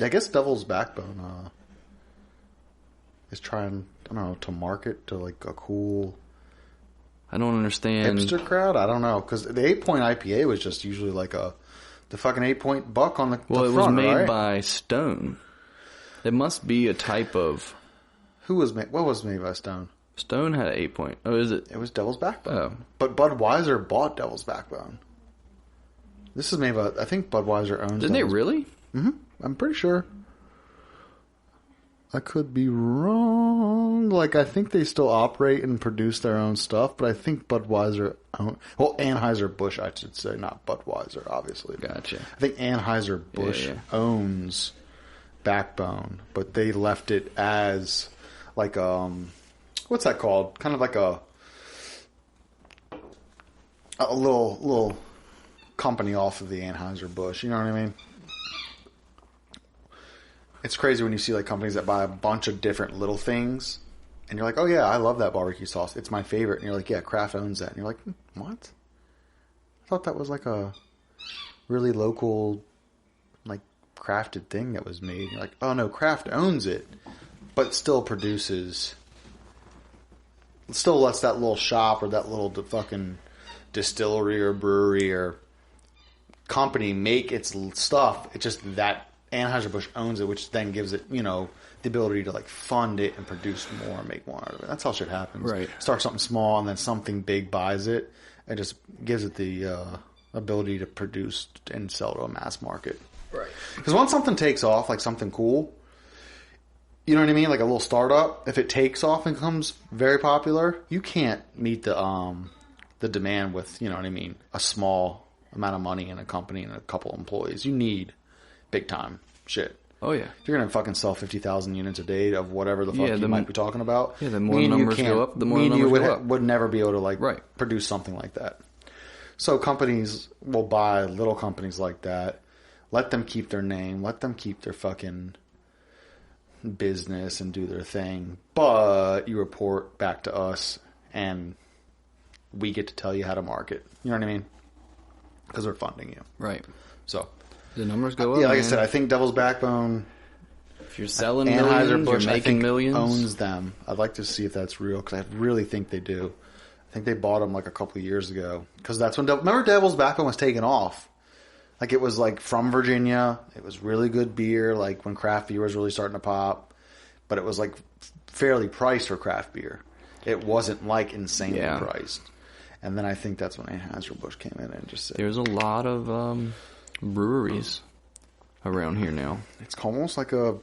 Yeah, I guess Devil's Backbone is trying, I don't know, to market to like a cool I don't understand. hipster crowd. I don't know, because the 8-point IPA was just usually like the fucking 8-point buck on the Well, the it front, was made right? by Stone. It must be a type of... What was made by Stone? Stone had an 8-point. Oh, is it? It was Devil's Backbone. Oh. But Budweiser bought Devil's Backbone. This is made by, I think Budweiser owns Didn't they really? Mm-hmm. I'm pretty sure. I could be wrong. Like, I think they still operate and produce their own stuff, but I think Budweiser Anheuser-Busch, I should say, not Budweiser, obviously. Gotcha. I think Anheuser-Busch owns Backbone, but they left it as like what's that called? Kind of like a little company off of the Anheuser-Busch. You know what I mean? It's crazy when you see like companies that buy a bunch of different little things, and you're like, "Oh yeah, I love that barbecue sauce. It's my favorite." And you're like, "Yeah, Kraft owns that." And you're like, "What? I thought that was like a really local, like crafted thing that was made." And you're like, "Oh no, Kraft owns it, but still produces, still lets that little shop or that little fucking distillery or brewery or company make its stuff. It's just that." Anheuser-Busch owns it, which then gives it, you know, the ability to like fund it and produce more and make more out of it. That's how shit happens. Right. Start something small and then something big buys it and just gives it the ability to produce and sell to a mass market. Right. Because once something takes off, like something cool, you know what I mean? Like a little startup, if it takes off and becomes very popular, you can't meet the demand with, you know what I mean, a small amount of money in a company and a couple employees. You need big time shit. Oh, yeah. If you're going to fucking sell 50,000 units a day of whatever the fuck you might be talking about. Yeah, the more numbers go up, the more numbers go up. Would never be able to produce something like that. So companies will buy little companies like that. Let them keep their name. Let them keep their fucking business and do their thing. But you report back to us and we get to tell you how to market. You know what I mean? Because we're funding you. Right. So... the numbers go up. Yeah, like I said, I think Devil's Backbone. If you're selling millions, you're making millions. Owns them. I'd like to see if that's real because I really think they do. I think they bought them like a couple of years ago because that's when remember Devil's Backbone was taking off. Like it was like from Virginia. It was really good beer. Like when craft beer was really starting to pop, but it was like fairly priced for craft beer. It wasn't like insanely priced. And then I think that's when Anheuser-Busch came in and just said, "There's a lot of." Breweries around here now. It's almost like a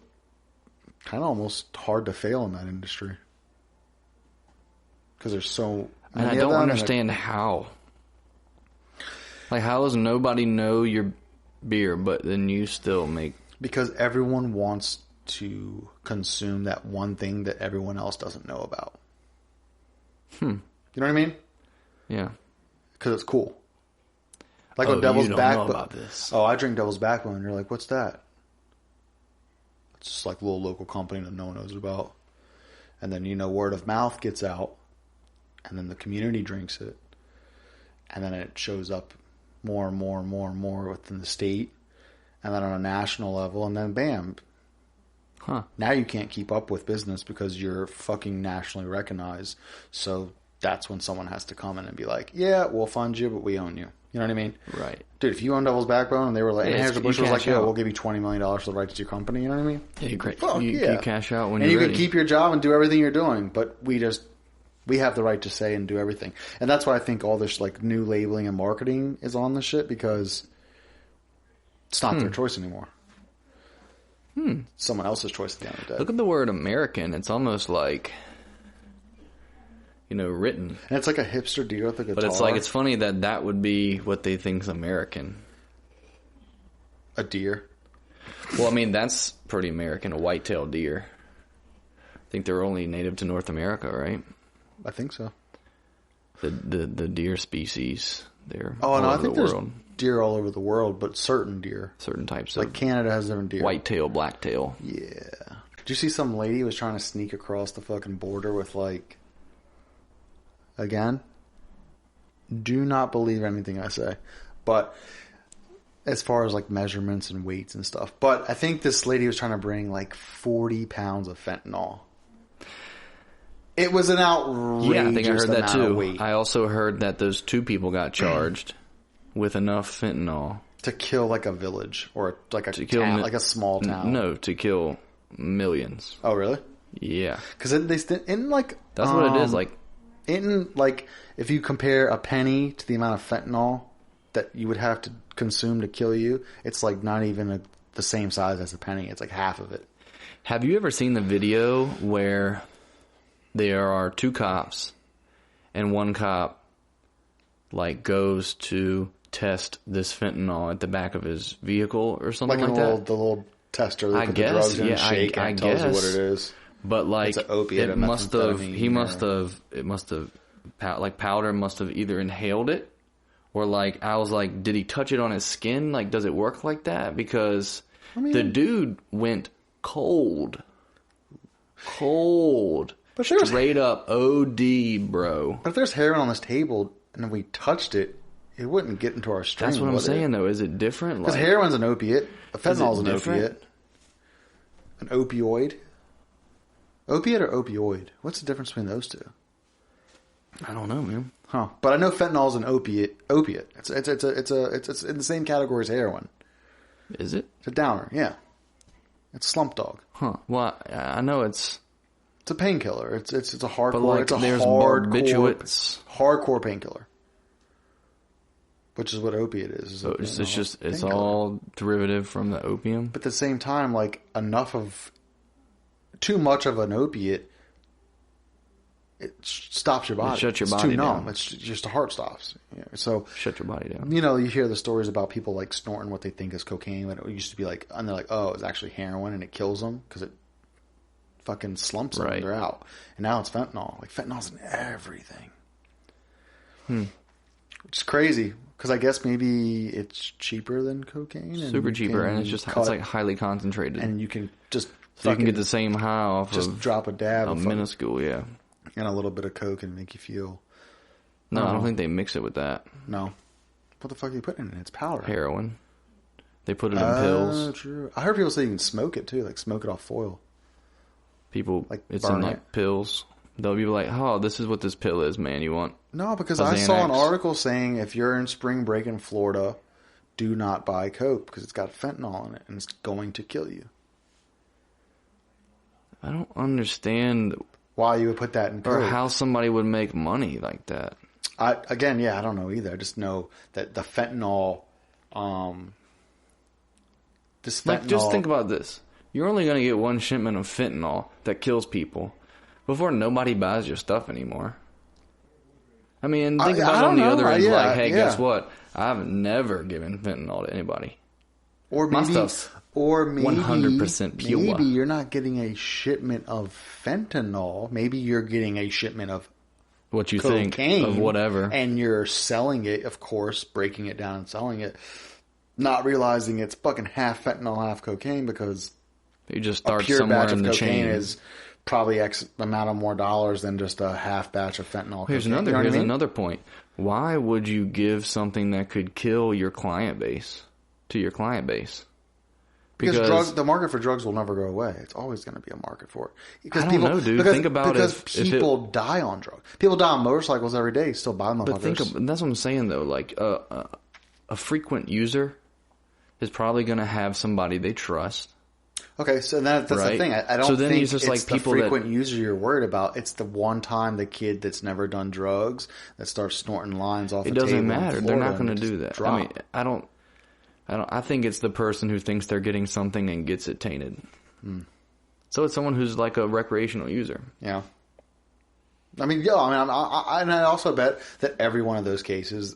kind of almost hard to fail in that industry because there's so and I don't understand how. Like, how does nobody know your beer, but then you still make? Because everyone wants to consume that one thing that everyone else doesn't know about. You know what I mean? Yeah. Because it's cool. Like with Devil's Backbone. Know about this. Oh, I drink Devil's Backbone. And you're like, what's that? It's just like a little local company that no one knows about. And then, you know, word of mouth gets out. And then the community drinks it. And then it shows up more and more and more and more within the state. And then on a national level. And then bam. Huh. Now you can't keep up with business because you're fucking nationally recognized. So that's when someone has to come in and be like, yeah, we'll fund you, but we own you. You know what I mean? Right. Dude, if you own Devil's Backbone and they were like, Anheuser-Busch was like, yeah, we'll give you $20 million for the rights to your company. You know what I mean? Yeah, you cash out when and you're ready. And you can keep your job and do everything you're doing, but we have the right to say and do everything. And that's why I think all this like new labeling and marketing is on this shit because it's not their choice anymore. Someone else's choice at the end of the day. Look at the word American. It's almost like... written. And it's like a hipster deer with a guitar. But it's like, it's funny that would be what they think's American. A deer? Well, I mean, that's pretty American, a white-tailed deer. I think they're only native to North America, right? I think so. The deer species, they're all over the world. There's deer all over the world, but certain deer. Certain types like Canada has different deer. White-tail, black-tail. Yeah. Did you see some lady was trying to sneak across the fucking border with like... Again, do not believe anything I say. But as far as like measurements and weights and stuff. But I think this lady was trying to bring like 40 pounds of fentanyl. It was an outrageous Yeah, I think I heard that amount of too. weight I also heard that those 2 people got charged with enough fentanyl to kill like a village or like a town, like a small town. No, to kill millions. Oh, really? Yeah, because in like that's what it is. Like if you compare a penny to the amount of fentanyl that you would have to consume to kill you, it's like not even the same size as a penny. It's like half of it. Have you ever seen the video where there are 2 cops and one cop like goes to test this fentanyl at the back of his vehicle or something like that? The little tester they put the drugs in and shake and it tells you what it is. But like it's an opiate, it must have like powder must have either inhaled it or like I was like, did he touch it on his skin? Like, does it work like that? Because the dude went cold. But straight up OD, bro. But if there's heroin on this table and we touched it, it wouldn't get into our stream. That's what I'm saying, though. Is it different? Because heroin's an opiate. Fentanyl's an opiate. An opioid. Opiate or opioid? What's the difference between those two? I don't know, man. Huh? But I know fentanyl's an opiate. It's in the same category as heroin. Is it? It's a downer. Yeah. It's Slump Dog. Huh? Well, I know it's. It's a painkiller. It's a hardcore. But like, it's a there's barbiturates. Hardcore painkiller. Which is what opiate is. So it's all derivative from the opium. But at the same time, like too much of an opiate, it stops your body. It shuts your body too numb. down. It's just the heart stops. Yeah. So shut your body down. You know, you hear the stories about people like snorting what they think is cocaine. When it used to be like, and they're like, oh, it's actually heroin, and it kills them because it fucking slumps them and they're out. And now it's fentanyl. Like fentanyl's in everything. Which is crazy. Because I guess maybe it's cheaper than cocaine. Super cheaper, and it's like highly concentrated. And you can just you can get the same high off just drop a dab of minuscule, yeah. And a little bit of coke and make you feel. No, I don't think they mix it with that. No. What the fuck are you putting in it? It's powder. Heroin. They put it in pills. True. I heard people say you can smoke it too, like smoke it off foil. People, like it's in like pills. They'll be like, oh, this is what this pill is, man. You want? No, because I saw an article saying if you're in spring break in Florida, do not buy Coke because it's got fentanyl in it and it's going to kill you. I don't understand why you would put that in Coke. Or how somebody would make money like that. I don't know either. I just know that the fentanyl, just think about this. You're only going to get one shipment of fentanyl that kills people before nobody buys your stuff anymore. I mean, think about on the other end, like, hey, guess what? I've never given fentanyl to anybody. Or maybe, my stuff's 100% pure. Maybe you're not getting a shipment of fentanyl. Maybe you're getting a shipment of what you cocaine, think of whatever, and you're selling it, of course, breaking it down and selling it, not realizing it's fucking half fentanyl, half cocaine because you just start somewhere in the chain. Is probably X amount of more dollars than just a half batch of fentanyl. Here's another point. Why would you give something that could kill your client base to your client base? Because the market for drugs will never go away. It's always going to be a market for it. Because I don't know, dude. Think about it. Because people die on drugs. People die on motorcycles every day. Still buy them. But that's what I'm saying though. Like a frequent user is probably going to have somebody they trust. Okay, so that's the thing. I don't think it's just like the frequent user you're worried about. It's the one time the kid that's never done drugs that starts snorting lines off the table. It doesn't matter. They're not going to do that. Drop. I mean, I think it's the person who thinks they're getting something and gets it tainted. So it's someone who's like a recreational user. Yeah. I mean, I also bet that every one of those cases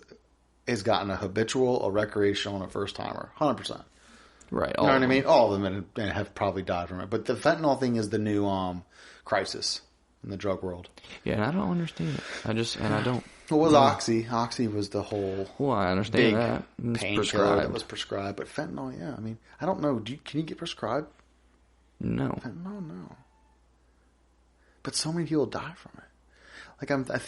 has gotten a habitual, a recreational, and a first timer. 100%. Right. You know what I mean? All of them have probably died from it. But the fentanyl thing is the new crisis in the drug world. Yeah, and I don't understand it. I don't. What was Oxy? Oxy was the whole. Well, I understand that. Painkiller that was prescribed, but fentanyl, yeah. I mean, I don't know. Can you get prescribed? No. Fentanyl, no. But so many people die from it. Like I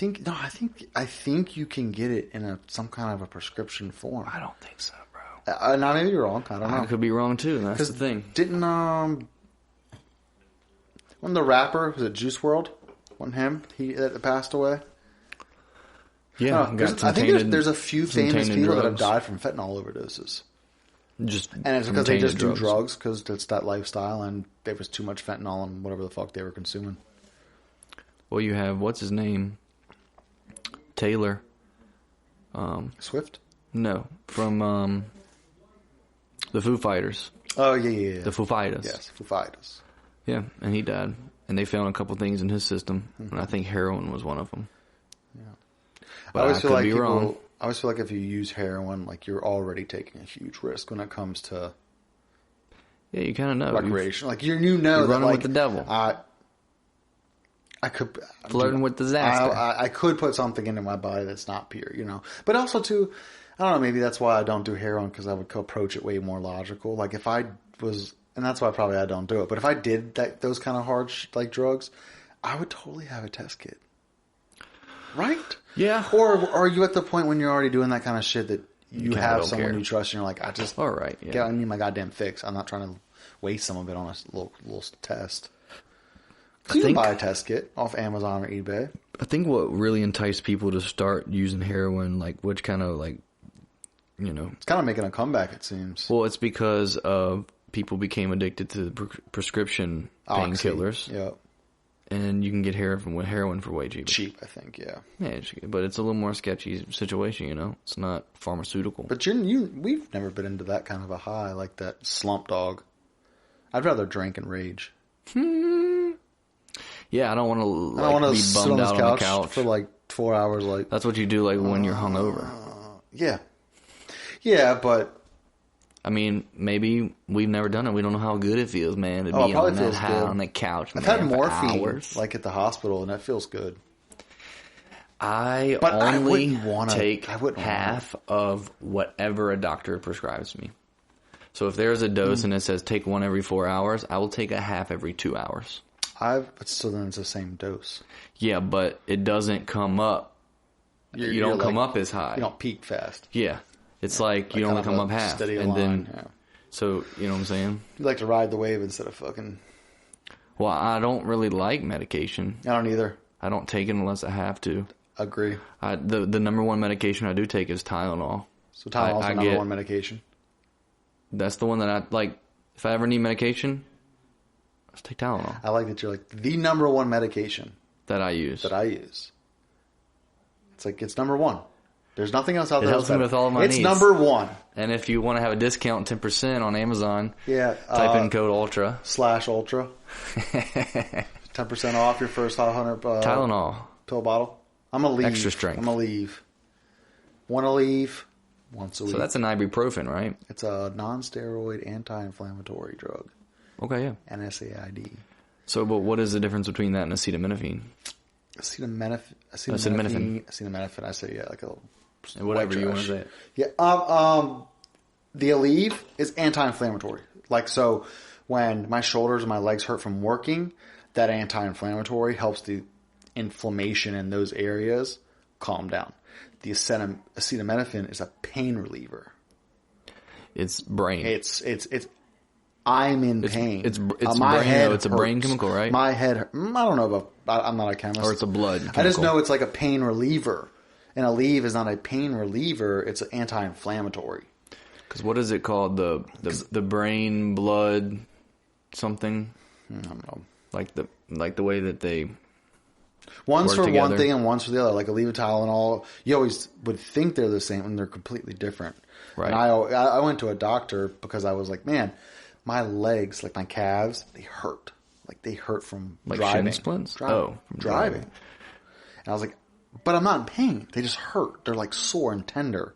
think you can get it in some kind of a prescription form. I don't think so, bro. Now maybe you're wrong. I don't know. I could be wrong too. That's the thing. Didn't when the rapper was it Juice WRLD? Wasn't him? He that passed away. Yeah, I think there's a few famous people that have died from fentanyl overdoses. And it's because they just do drugs because it's that lifestyle, and there was too much fentanyl and whatever the fuck they were consuming. Well, you have what's his name, Taylor. Swift? No, from the Foo Fighters. Oh yeah. The Foo Fighters. Yes, Foo Fighters. Yeah, and he died, and they found a couple things in his system, and I think heroin was one of them. Yeah, but I always feel like wrong. I always feel like if you use heroin, like you're already taking a huge risk when it comes to. Yeah, you kind of know recreation. Like you know you're that running like with the devil. I could flirting with disaster. I could put something into my body that's not pure, you know. But also too, I don't know. Maybe that's why I don't do heroin because I would approach it way more logical. Like if I was, and that's why probably I don't do it. But if I did those kind of hard like drugs, I would totally have a test kit, right? Yeah. Or are you at the point when you're already doing that kind of shit that you have someone you trust and you're like, all right, I need my goddamn fix. I'm not trying to waste some of it on a little test. You can buy a test kit off Amazon or eBay. I think what really enticed people to start using heroin, like, which kind of, like, you know... It's kind of making a comeback, it seems. Well, it's because people became addicted to the prescription painkillers. Yep. And you can get heroin for way cheaper. Cheap, I think, yeah. Yeah, but it's a little more sketchy situation, you know? It's not pharmaceutical. But we've never been into that kind of a high, like that slump dog. I'd rather drink and rage. Yeah, I don't want to be bummed out on the couch for like 4 hours. Like that's what you do, like when you're hungover. Yeah, but I mean, maybe we've never done it. We don't know how good it feels, man. To be on that high on the couch. I've had morphine, like at the hospital, and that feels good. I only take half of whatever a doctor prescribes me. So if there's a dose and it says take one every 4 hours, I will take a half every 2 hours. But still, then it's the same dose. Yeah, but it doesn't come up. You don't come up as high. You don't peak fast. Yeah, it's like you only come up half, and then so you know what I'm saying. You like to ride the wave instead of fucking. Well, I don't really like medication. I don't either. I don't take it unless I have to. Agree. The number one medication I do take is Tylenol. So Tylenol's the number one medication. That's the one that I like. If I ever need medication, let's take Tylenol. I like that you're like the number one medication that I use. It's like it's number one. There's nothing else out there. It helps me with all of my needs. It's number one. And if you want to have a discount, 10% on Amazon, type in code Ultra /Ultra. 10% off your first 100 Tylenol pill bottle. I'm gonna leave. Extra strength. I'm gonna leave. Want to leave once a week. So that's an ibuprofen, right? It's a non-steroid anti-inflammatory drug. Okay, yeah. NSAID. So, but what is the difference between that and acetaminophen? Acetaminophen. I say like a whatever you want to say. Yeah. The Aleve is anti-inflammatory. Like so, when my shoulders and my legs hurt from working, that anti-inflammatory helps the inflammation in those areas calm down. The acetaminophen is a pain reliever. It's brain. I'm in pain. It's my brain. Head it's a brain chemical, right? My head. I don't know about. I'm not a chemist. Or it's a blood chemical. I just know it's like a pain reliever. And Aleve is not a pain reliever. It's an anti-inflammatory. Because what is it called? The brain blood something. I don't know. Like the way that they. One's for together. One thing and one's for the other. Like Aleve, Tylenol. You always would think they're the same when they're completely different. Right. And I went to a doctor because I was like, man, my legs, like my calves, they hurt. Like they hurt from driving. Shin splints? From driving. And I was like, but I'm not in pain. They just hurt. They're like sore and tender.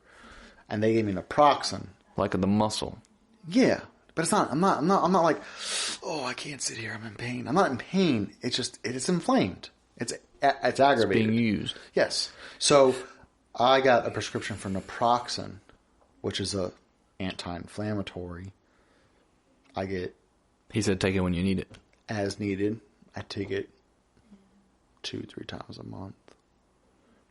And they gave me naproxen. Like the muscle. Yeah. But it's not, I'm not like, oh, I can't sit here. I'm in pain. I'm not in pain. It's just, it's inflamed. It's aggravated. It's being used. Yes. So I got a prescription for naproxen, which is a anti-inflammatory. He said take it when you need it. As needed. I take it 2-3 times a month.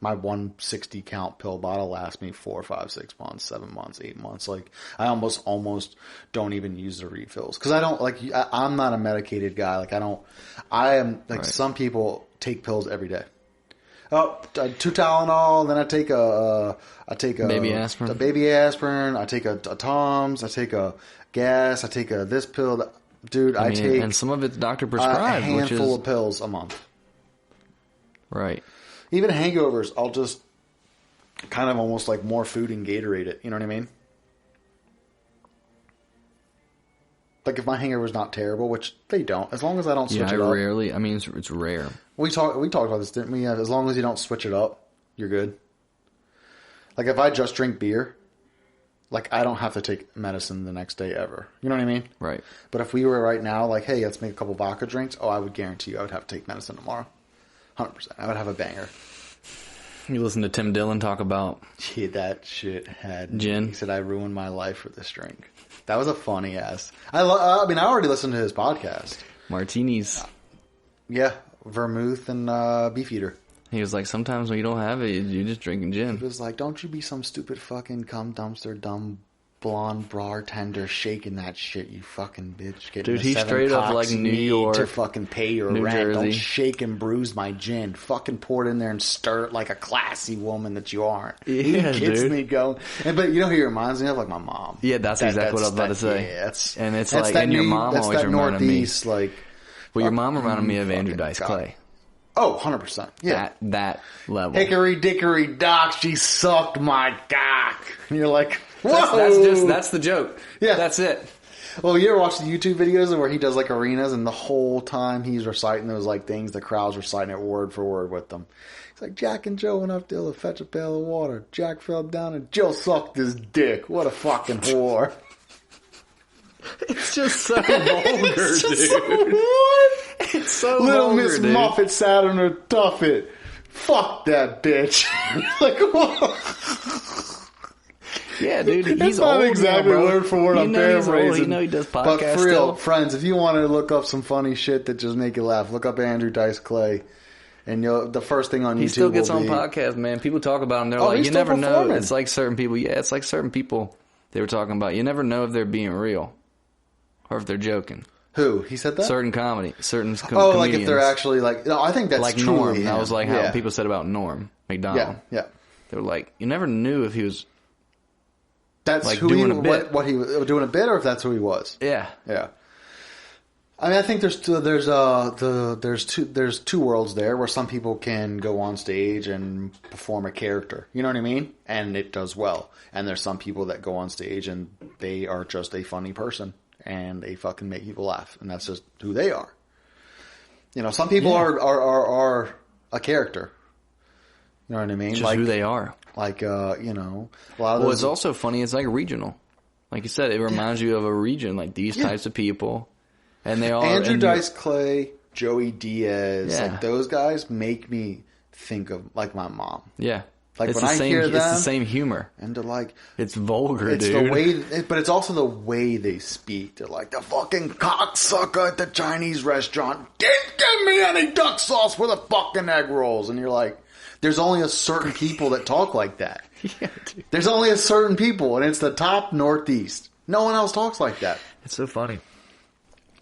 my 160 count pill bottle lasts me 4, 5, 6 months, 7 months, 8 months. Like I almost don't even use the refills because I don't like. I'm not a medicated guy. Like I am like some people take pills every day. Oh, 2 Tylenol. Then I take a baby aspirin. A baby aspirin. I take a Tums. I take a gas. I take a this pill. Dude, I take and some of it's doctor prescribed, a handful of pills a month. Right. Even hangovers, I'll just kind of almost like more food and Gatorade it. You know what I mean? Like if my hangover's not terrible, which they don't, as long as I don't switch it up. Rarely. I mean, it's rare. We talked about this, didn't we? As long as you don't switch it up, you're good. Like if I just drink beer, like I don't have to take medicine the next day ever. You know what I mean? Right. But if we were right now, like, hey, let's make a couple vodka drinks. Oh, I would guarantee you I would have to take medicine tomorrow. 100%. I would have a banger. You listen to Tim Dillon talk about... Yeah, that shit had... Gin? He said, I ruined my life for this drink. That was a funny ass. I already listened to his podcast. Martinis. Yeah, vermouth and Beefeater. He was like, sometimes when you don't have it, you're just drinking gin. He was like, don't you be some stupid fucking cum dumpster, dumb blonde bartender shaking that shit, you fucking bitch. Dude, he's straight up like New York to fucking pay your New rent. Jersey. Don't shake and bruise my gin. Fucking pour it in there and stir it like a classy woman that you aren't. Yeah, he gets dude. me going. But you know who he reminds me of? Like my mom. Yeah, that's exactly what I was about to say. Yeah, that's, and it's that's like, that and your mom that's always that reminded Northeast, me. Like, well, your mom reminded me of Andrew Dice Clay. Oh, 100%. Yeah. That level. Hickory dickory dock, she sucked my cock. And you're like, whoa. That's the joke. Yeah. That's it. Well, you ever watch the YouTube videos where he does like arenas and the whole time he's reciting those like things, the crowd's reciting it word for word with them. He's like, Jack and Joe went up to fetch a pail of water. Jack fell down and Jill sucked his dick. What a fucking whore. It's just so vulgar, dude. It's so Little vulgar, Miss dude. Muffet sat on her tuffet. Fuck that bitch. Like, what? Yeah, dude. He's It's not old exactly now, bro. word for word. I'm paraphrasing. You know he does podcasts. But for real, still. friends, if you want to look up some funny shit that just make you laugh, look up Andrew Dice Clay. And the first thing on YouTube he still gets will on be, podcasts, man. People talk about him. They're like, he's you still never know. performing. It's like certain people. Yeah, it's like certain people they were talking about. You never know if they're being real or if they're joking. Who? He said that? Certain comedy. Comedians. Like if they're actually like... No, I think that's like truly Norm. him. That was like how people said about Norm McDonald. Yeah. They were like, you never knew if he was... That's like who doing he, a bit. What he was doing a bit, or if that's who he was. Yeah. I mean, I think there's two worlds there where some people can go on stage and perform a character. You know what I mean? And it does well. And there's some people that go on stage and they are just a funny person and they fucking make people laugh, and that's just who they are. You know, some people are a character. You know what I mean? Just like who they are. Like, you know, a lot of Well, it's also funny. It's like regional. Like you said, it reminds you of a region, like these types of people. And they all Andrew Dice Clay, Joey Diaz, Yeah. like those guys make me think of like my mom. Yeah. Like it's when I hear them, it's the same humor. And they're like, it's vulgar, it's dude. the way, but it's also the way they speak. They're like, the fucking cocksucker at the Chinese restaurant didn't give me any duck sauce for the fucking egg rolls. And you're like, there's only a certain people that talk like that. Yeah, dude. There's only a certain people, and it's the top Northeast. No one else talks like that. It's so funny.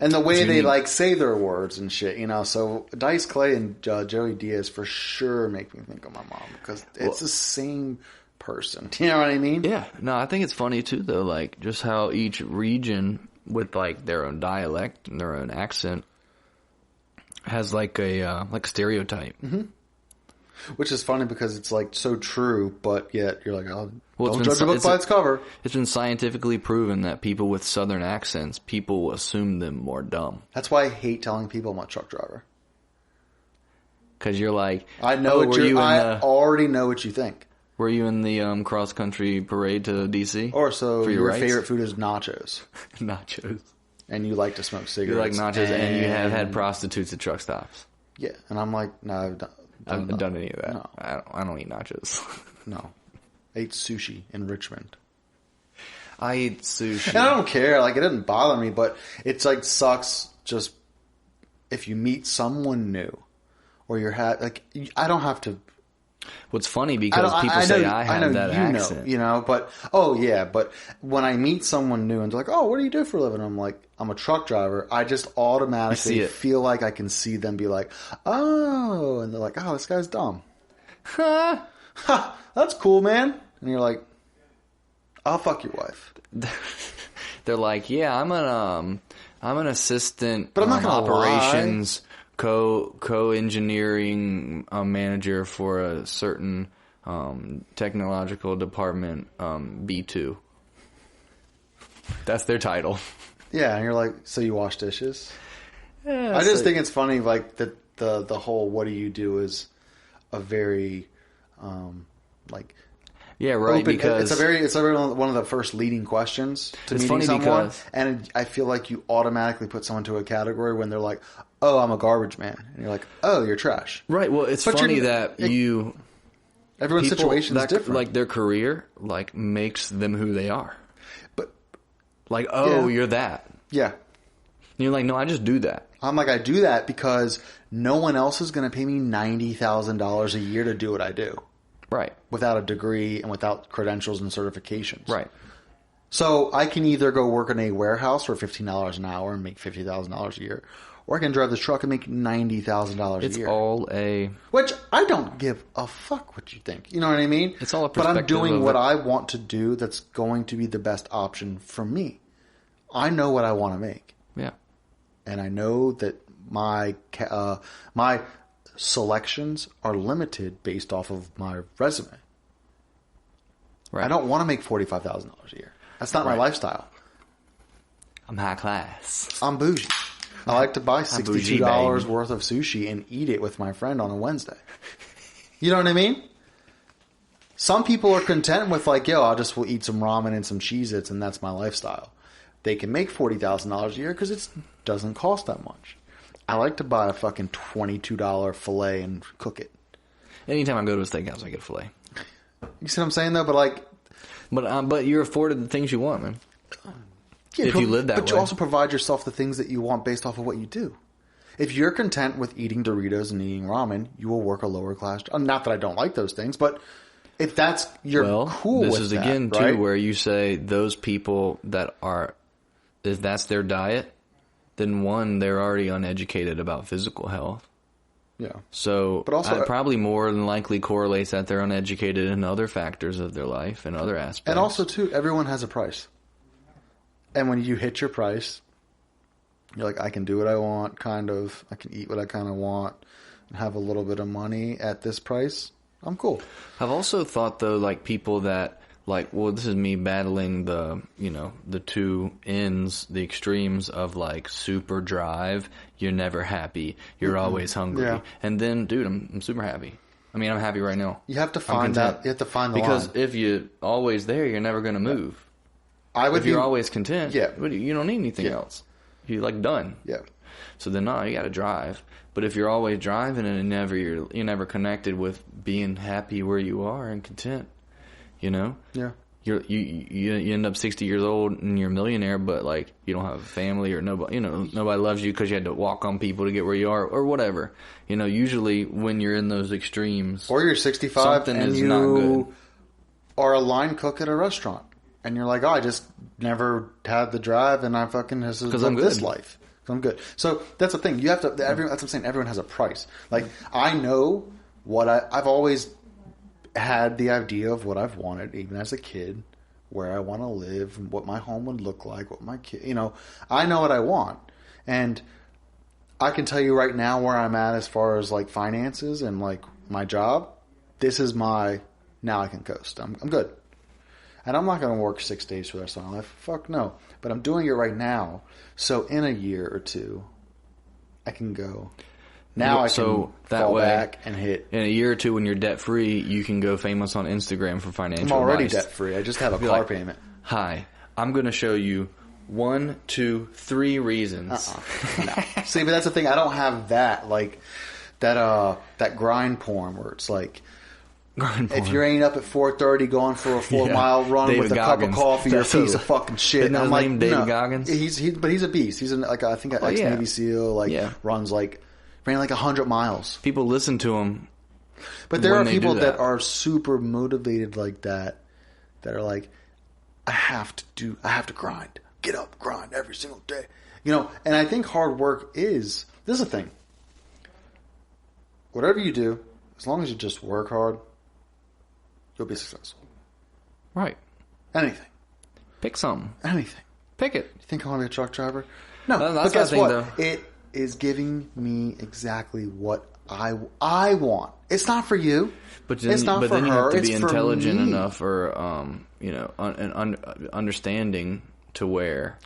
And the way they like say their words and shit, you know. So Dice Clay and Joey Diaz for sure make me think of my mom because it's the same person. You know what I mean? Yeah. No, I think it's funny too, though. Like just how each region with like their own dialect and their own accent has like a stereotype. Mm-hmm. Which is funny because it's like so true, but yet you're like, oh, Well, don't judge a book by its cover. It's been scientifically proven that people with southern accents, people assume them more dumb. That's why I hate telling people I'm a truck driver. Because you're like, I know I already know what you think. Were you in the cross country parade to DC? Or so your rights? favorite food is nachos. Nachos. And you like to smoke cigarettes. You like nachos and you have had prostitutes at truck stops. Yeah, and I'm like, no, I haven't done any of that. No. I don't eat nachos. No. I ate sushi in Richmond. I eat sushi. And I don't care. Like, it doesn't bother me, but it's like sucks just if you meet someone new or you're like, I don't have to What's funny because people say I have that accent. But when I meet someone new and they're like, oh, what do you do for a living? I'm like, I'm a truck driver. I just automatically feel like I can see them be like, oh, and they're like, oh, this guy's dumb. Ha, that's cool, man. And you're like, I'll fuck your wife. They're like, yeah, I'm an assistant, but I'm not gonna operations co-engineering manager for a certain technological department, B2. That's their title. Yeah, and you're like, so you wash dishes? Yeah, I just think it's funny, like the whole "what do you do" is a very yeah, right. Open, because it's one of the first leading questions to meeting someone, and I feel like you automatically put someone to a category when they're like, "Oh, I'm a garbage man," and you're like, "Oh, you're trash." Right. Well, it's funny that everyone's situation is different. Like their career, makes them who they are. But you're that. Yeah. And you're like, no, I just do that. I'm like, I do that because no one else is going to pay me $90,000 a year to do what I do. Right. Without a degree and without credentials and certifications. Right. So I can either go work in a warehouse for $15 an hour and make $50,000 a year, or I can drive this truck and make $90,000 a year. It's all which I don't give a fuck what you think. You know what I mean? It's all a perspective. But I'm doing what I want to do that's going to be the best option for me. I know what I want to make. Yeah. And I know that my selections are limited based off of my resume. Right. I don't want to make $45,000 a year. That's not my lifestyle. I'm high class. I'm bougie. I like to buy $62 worth of sushi and eat it with my friend on a Wednesday. You know what I mean? Some people are content with I just will eat some ramen and some Cheez-Its and that's my lifestyle. They can make $40,000 a year because it doesn't cost that much. I like to buy a fucking $22 filet and cook it. Anytime I go to a steakhouse, I get a filet. You see what I'm saying, though? But you're afforded the things you want, man. Yeah, if you live that way. But you also provide yourself the things that you want based off of what you do. If you're content with eating Doritos and eating ramen, you will work a lower class. Not that I don't like those things, but if that's cool with that, this is again too where you say those people that are, if that's their diet, then one, they're already uneducated about physical health. Yeah. So, but also, it probably more than likely correlates that they're uneducated in other factors of their life and other aspects. And also, too, everyone has a price. And when you hit your price, you're like, I can do what I want, kind of. I can eat what I kind of want and have a little bit of money at this price. I'm cool. I've also thought, though, people that, this is me battling the two ends, the extremes of, super drive. You're never happy. You're always hungry. Yeah. And then, dude, I'm super happy. I mean, I'm happy right now. You have to find that. You have to find the because line. If you're always there, you're never going to move. If you're always content, you don't need anything else. You're done. Yeah. So then, no, you got to drive. But if you're always driving and you're never connected with being happy where you are and content, Yeah. You end up 60 years old and you're a millionaire, but you don't have a family or nobody loves you because you had to walk on people to get where you are or whatever. Usually when you're in those extremes, or you're 65 and you not good. Are a line cook at a restaurant. And you're like, oh, I just never had the drive, and I fucking lived this life. I'm good. So that's the thing. You have to. That's what I'm saying. Everyone has a price. I know what I've always had the idea of what I've wanted, even as a kid, where I want to live, and what my home would look like, what my kid. I know what I want, and I can tell you right now where I'm at as far as finances and my job. This is my now I can coast. I'm good. And I'm not going to work 6 days for the rest of my life. Fuck no. But I'm doing it right now. So in a year or two, I can go. Now I can fall back and hit. In a year or two when you're debt free, you can go famous on Instagram for financial advice. I'm already debt free. I just have a car payment. Hi, I'm going to show you 1, 2, 3 reasons. No. See, but that's the thing. I don't have that. That grind porn where it's if you ain't up at 4:30 going for a 4-mile run David with a Goggins. cup of coffee, you're a piece of fucking shit. Isn't his name David Goggins? But he's a beast. He's I think ex-Navy SEAL. Runs ran 100 miles. People listen to him But there are people that are super motivated like that are like, I have to grind. Get up, grind every single day. You know, and I think hard work this is the thing. Whatever you do, as long as you just work hard, you'll be successful. Right. Anything. Pick something. Anything. Pick it. You think I want to be a truck driver? No. That's but guess thing, what? though. It is giving me exactly what I want. It's not for you. But then, it's not for then you her. have to be it's intelligent for me. enough or, understanding to where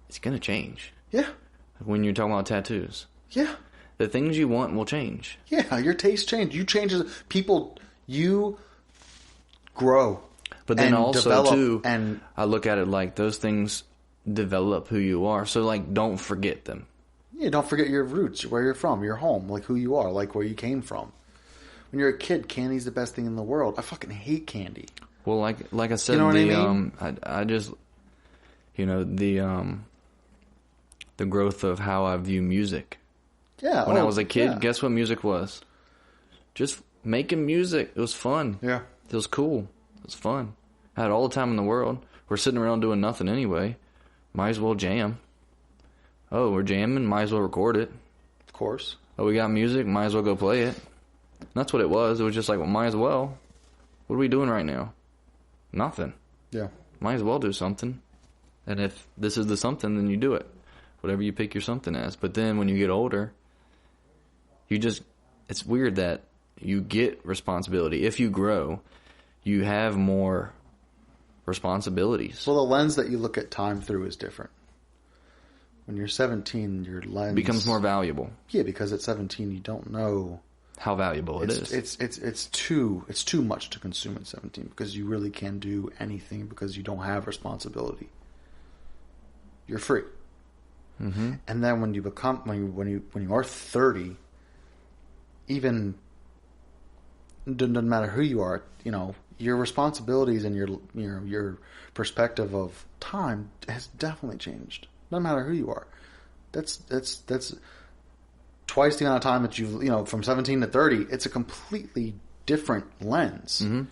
it's going to change. Yeah. When you're talking about tattoos. Yeah. The things you want will change. Yeah, your taste change. You change people. You grow. But then also too, and I look at it like those things develop who you are. So like, don't forget them. Yeah, don't forget your roots, where you're from, your home, like who you are, like where you came from. When you're a kid, candy's the best thing in the world. I fucking hate candy. Well, like I said, you know what I mean? I just, the growth of how I view music. Yeah. When I was a kid, guess what music was? Just making music. It was fun. Yeah. It was cool. It was fun. I had all the time in the world. We're sitting around doing nothing anyway. Might as well jam. Oh, we're jamming. Might as well record it. Of course. Oh, we got music. Might as well go play it. And that's what it was. It was just like, well, might as well. What are we doing right now? Nothing. Yeah. Might as well do something. And if this is the something, then you do it. Whatever you pick your something as. But then when you get older, it's weird that you get responsibility. If you grow, you have more responsibilities. Well, the lens that you look at time through is different. When you're 17, your lens becomes more valuable. Yeah, because at 17 you don't know how valuable it is. It's too much to consume at 17 because you really can't do anything because you don't have responsibility. You're free. Mm-hmm. And then when you are 30, even doesn't matter who you are, your responsibilities and your perspective of time has definitely changed. No matter who you are. That's twice the amount of time that you've, from 17 to 30, it's a completely different lens. Mm-hmm.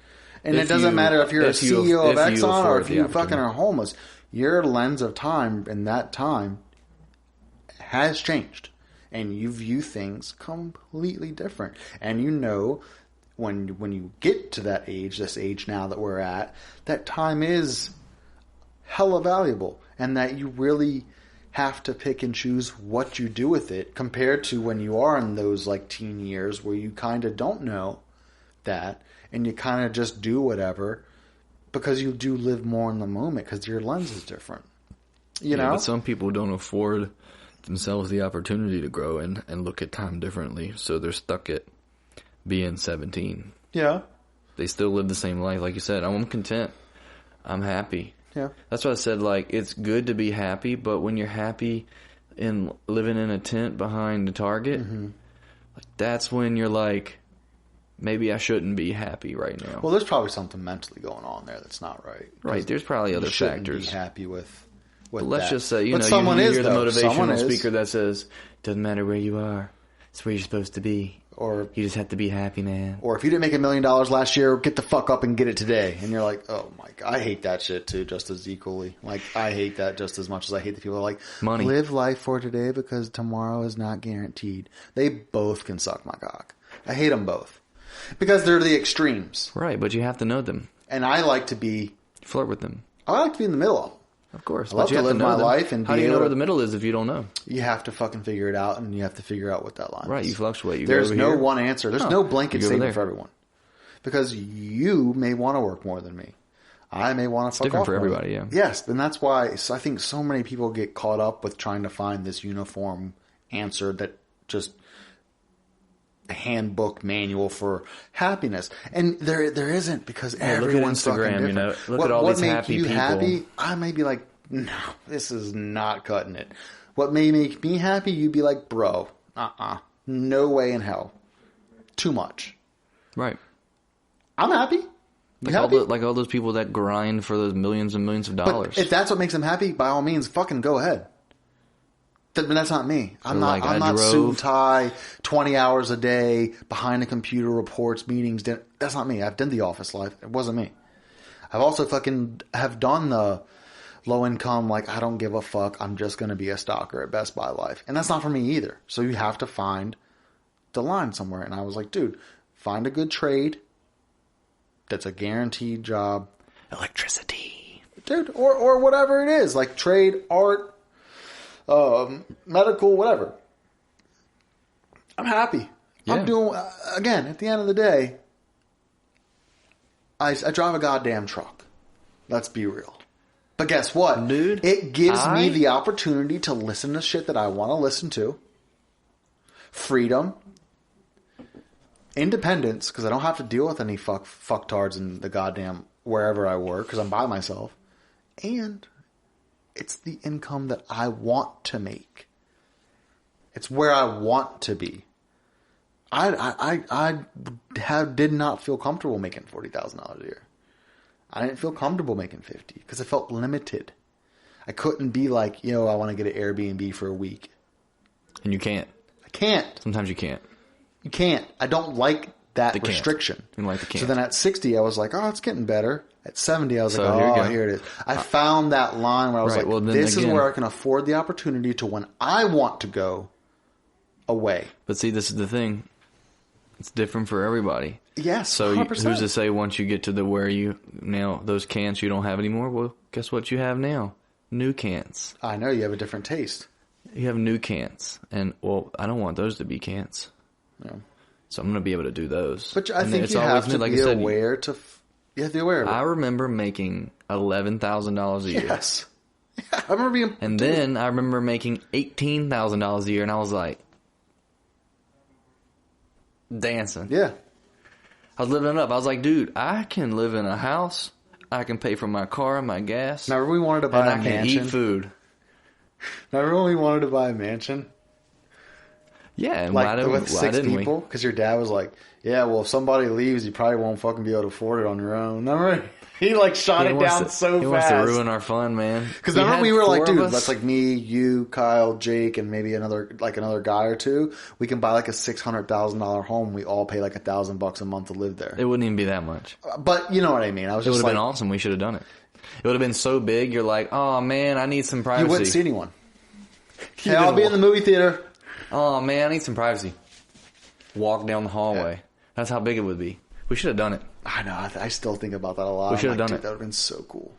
And it doesn't matter if you're a CEO of Exxon or if you fucking are homeless. Your lens of time in that time has changed. And you view things completely different. And when you get to that age, this age now that we're at, that time is hella valuable. And that you really have to pick and choose what you do with it compared to when you are in those like teen years where you kind of don't know that and you kind of just do whatever because you do live more in the moment because your lens is different. You know? But some people don't afford themselves the opportunity to grow and look at time differently. So they're stuck at being 17. Yeah. They still live the same life. Like you said, I'm content. I'm happy. Yeah. That's why I said, like, it's good to be happy, but when you're happy in living in a tent behind the Target, like, that's when you're like, maybe I shouldn't be happy right now. Well, there's probably something mentally going on there that's not right. Right. There's probably other factors. You shouldn't be happy with but let's just say, you're the motivational speaker that says, doesn't matter where you are, it's where you're supposed to be. Or you just have to be happy, man. Or if you didn't make $1 million last year, get the fuck up and get it today. And you're like, oh my God, I hate that shit too, just as equally. Like, I hate that just as much as I hate the people who are like, money. Live life for today because tomorrow is not guaranteed. They both can suck my cock. I hate them both. Because they're the extremes. Right, but you have to know them. And I like to be... Flirt with them. I like to be in the middle of them. Of course. I love to live my life and how do you know where the middle is if you don't know? You have to fucking figure it out and you have to figure out what that line is. Right, you fluctuate. There's no one answer. There's no blanket statement for everyone. Because you may want to work more than me. I may want to fuck off. It's different for everybody, yeah. Yes, and that's why I think so many people get caught up with trying to find this uniform answer that just handbook manual for happiness, and there isn't because everyone's fucking different. Look at all these happy people. Happy? I may be like, no, this is not cutting it. What may make me happy? You'd be like, bro, no way in hell, too much. Right. I'm happy. Like all those people that grind for those millions and millions of dollars. But if that's what makes them happy, by all means, fucking go ahead. But that's not me. I'm not suit and tie, 20 hours a day, behind a computer, reports, meetings. That's not me. I've done the office life. It wasn't me. I've also have done the low income, like, I don't give a fuck, I'm just going to be a stalker at Best Buy life. And that's not for me either. So you have to find the line somewhere. And I was like, dude, find a good trade that's a guaranteed job. Electricity. Dude, or whatever it is, like trade, art, medical, whatever. I'm happy. Yeah. I'm doing, again, at the end of the day, I drive a goddamn truck. Let's be real. But guess what? Dude, it gives me the opportunity to listen to shit that I want to listen to. Freedom. Independence, because I don't have to deal with any fucktards in the goddamn wherever I work, because I'm by myself. And it's the income that I want to make. It's where I want to be. I did not feel comfortable making $40,000 a year. I didn't feel comfortable making 50 because I felt limited. I couldn't be like, I want to get an Airbnb for a week. And you can't. I can't. Sometimes you can't. You can't. I don't like that restriction. You like the can't. So then at 60, I was like, oh, it's getting better. At 70, I was like, here it is. I found that line where I was this is where I can afford the opportunity to when I want to go away. But see, this is the thing. It's different for everybody. Yes, so 100%. Who's to say once you get to the where you now those cants you don't have anymore? Well, guess what you have now? New cants. I know you have a different taste. You have new cants, and I don't want those to be cants. Yeah. So I'm going to be able to do those. But I think you have to be aware to. You have to be aware of it. I remember making $11,000 a year. Yes. Yeah, I remember being. And then I remember making $18,000 a year, and I was like, dancing. Yeah. I was living it up. I was like, dude, I can live in a house. I can pay for my car and my gas. Remember we wanted to buy a mansion? And I can eat food. Remember when we wanted to buy a mansion? Yeah, and with 6 people? Because your dad was like, yeah, well, if somebody leaves, you probably won't fucking be able to afford it on your own. Remember? He shot it down so fast. He wants to ruin our fun, man. Because remember we were like, dude, that's like me, you, Kyle, Jake, and maybe another guy or two. We can buy a $600,000 home. We all pay $1,000 a month to live there. It wouldn't even be that much. But you know what I mean. It would have been awesome. We should have done it. It would have been so big. You're like, oh man, I need some privacy. You wouldn't see anyone. Hey, I'll be in the movie theater. Oh man, I need some privacy. Walk down the hallway. Yeah. That's how big it would be. We should have done it. I know. I still think about that a lot. We should have done it. That would have been so cool.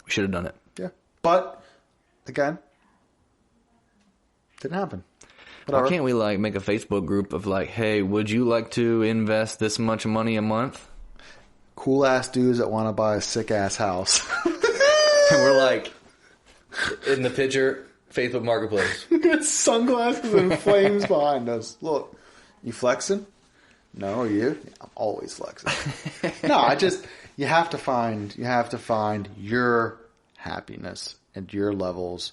We should have done it. Yeah. But, again, didn't happen. Why can't we make a Facebook group of hey, would you like to invest this much money a month? Cool ass dudes that want to buy a sick ass house. And we're in the picture, Facebook Marketplace. We got sunglasses and flames behind us. Look, you flexing? No, are you? Yeah, I'm always flexing. No, you have to find your happiness and your levels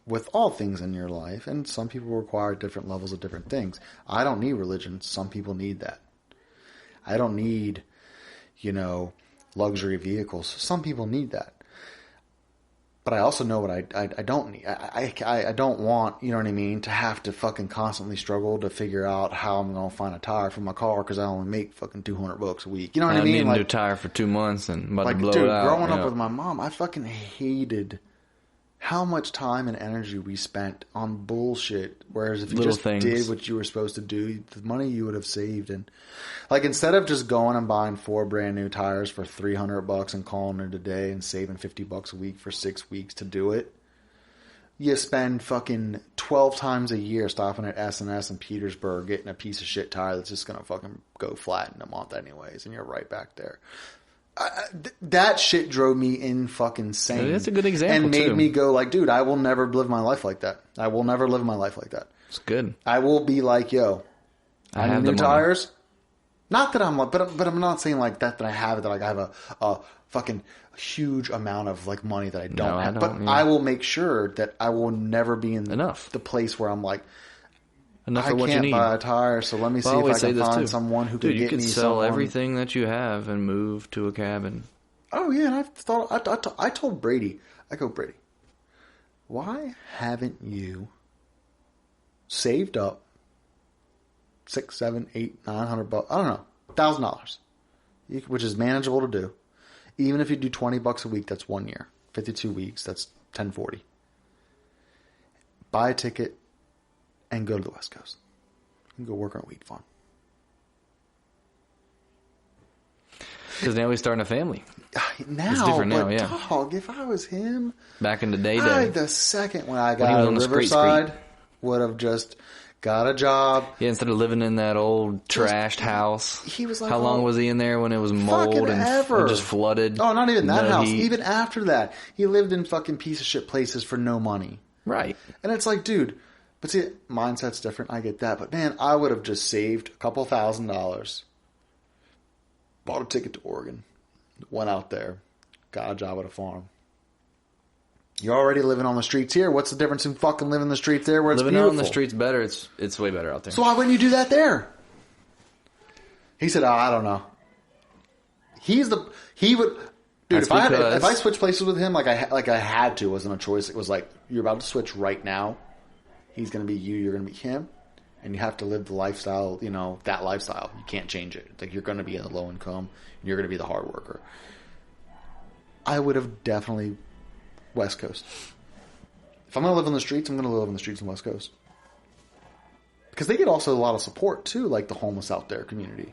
with all things in your life. And some people require different levels of different things. I don't need religion. Some people need that. I don't need, luxury vehicles. Some people need that. But I also know what I don't need. I don't want, you know what I mean, to have to fucking constantly struggle to figure out how I'm going to find a tire for my car because I only make fucking $200 a week. You know what I mean? I need a new tire for 2 months and I'm about to blow it out. Growing up with my mom, I fucking hated how much time and energy we spent on bullshit. Whereas if you did what you were supposed to do, the money you would have saved. And instead of just going and buying 4 brand new tires for $300 and calling it a day and saving $50 a week for 6 weeks to do it, you spend fucking 12 times a year stopping at S&S in Petersburg getting a piece of shit tire that's just going to fucking go flat in a month anyways. And you're right back there. That shit drove me in fucking insane. That's a good example, and made me go dude, I will never live my life like that. I will never live my life like that. It's good. I will be yo, I need new tires. Not that I'm but I'm not saying that I have it, that I have a fucking huge amount of money that I don't have. I will make sure that I will never be in the place where I'm enough I for what you need. can't buy a tire, so let me see if I can find someone who can get me you could sell everything that you have and move to a cabin. Oh, yeah, and I told Brady, Brady, why haven't you saved up $600, $700, $800, $900, I don't know, $1,000, which is manageable to do. Even if you do $20 a week, that's 1 year. 52 weeks, that's $1,040. Buy a ticket and go to the West Coast. And go work on a wheat farm. Because now he's starting a family. Now, it's different now, yeah. Dog, if I was him, back in the day, the second when I got out of Riverside, would have just got a job. Yeah, instead of living in that old trashed house. He was like, how long was he in there when it was mold and just flooded? Oh, not even that house. Even after that, he lived in fucking piece of shit places for no money. Right. And it's like, dude, but see, mindset's different. I get that, but man, I would have just saved a couple $1,000. Bought a ticket to Oregon, went out there, got a job at a farm. You're already living on the streets here. What's the difference in fucking living the streets there where it's living beautiful? Living on the streets better. It's way better out there. So why wouldn't you do that there? He said, I don't know. He would, dude. If I switched places with him, like I had to, it wasn't a choice. It was like, you're about to switch right now. He's going to be you. You're going to be him. And you have to live the lifestyle, that lifestyle. You can't change it. Like, you're going to be in the low income, and you're going to be the hard worker. I would have definitely West Coast. If I'm going to live on the streets, I'm going to live on the streets in West Coast. Because they get also a lot of support, too, like the homeless out there community.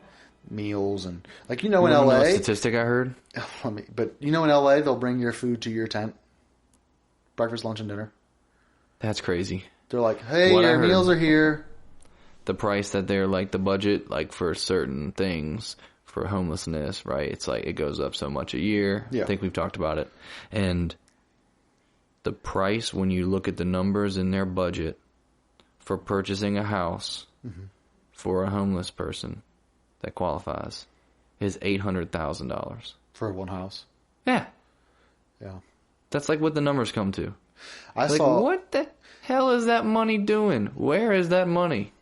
Meals and, like, in LA. A statistic I heard? But in LA, they'll bring your food to your tent. Breakfast, lunch, and dinner. That's crazy. They're like, hey, your meals are here. The price that they're like the budget, like for certain things for homelessness, right? It's like it goes up so much a year. Yeah. I think we've talked about it. And the price, when you look at the numbers in their budget for purchasing a house for a homeless person that qualifies is $800,000 for one house. Yeah. Yeah. That's like what the numbers come to. I saw. What the hell is that money doing? Where is that money?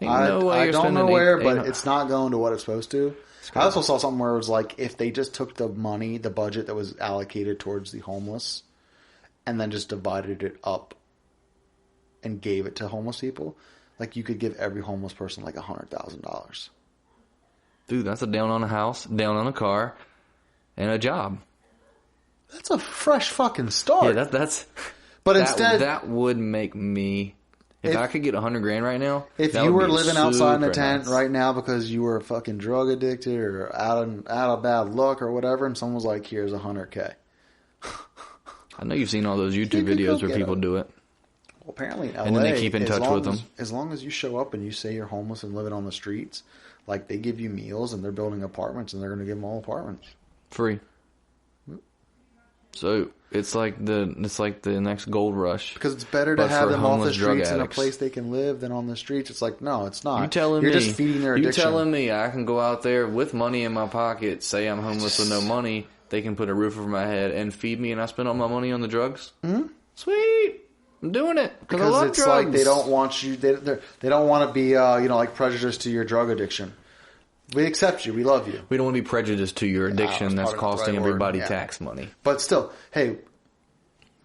I don't know where, but it's not going to what it's supposed to. I also saw something where it was like, if they just took the money, the budget that was allocated towards the homeless, and then just divided it up and gave it to homeless people, like you could give every homeless person like $100,000. Dude, that's a down on a house, down on a car, and a job. That's a fresh fucking start. Yeah, that's. But instead, that would make me. If I could get $100,000 right now, if you were living outside in a tent right now because you were fucking drug addicted or out of bad luck or whatever, and someone was like, "Here's $100K." I know you've seen all those YouTube videos where people do it. Well, apparently in LA, and then they keep in touch with them. As long as you show up and you say you're homeless and living on the streets, like they give you meals and they're building apartments and they're going to give them all apartments free. So it's like the next gold rush. Because it's better to have them off the streets in a place they can live than on the streets. It's like, no, it's not. You're just feeding their addiction. You telling me I can go out there with money in my pocket, say I'm homeless with no money, they can put a roof over my head and feed me, and I spend all my money on the drugs? Mm-hmm. Sweet. I'm doing it because I love it's drugs. Like they don't want you. They don't want to be like prejudiced to your drug addiction. We accept you. We love you. We don't want to be prejudiced to your addiction that's costing everybody tax money. But still, hey,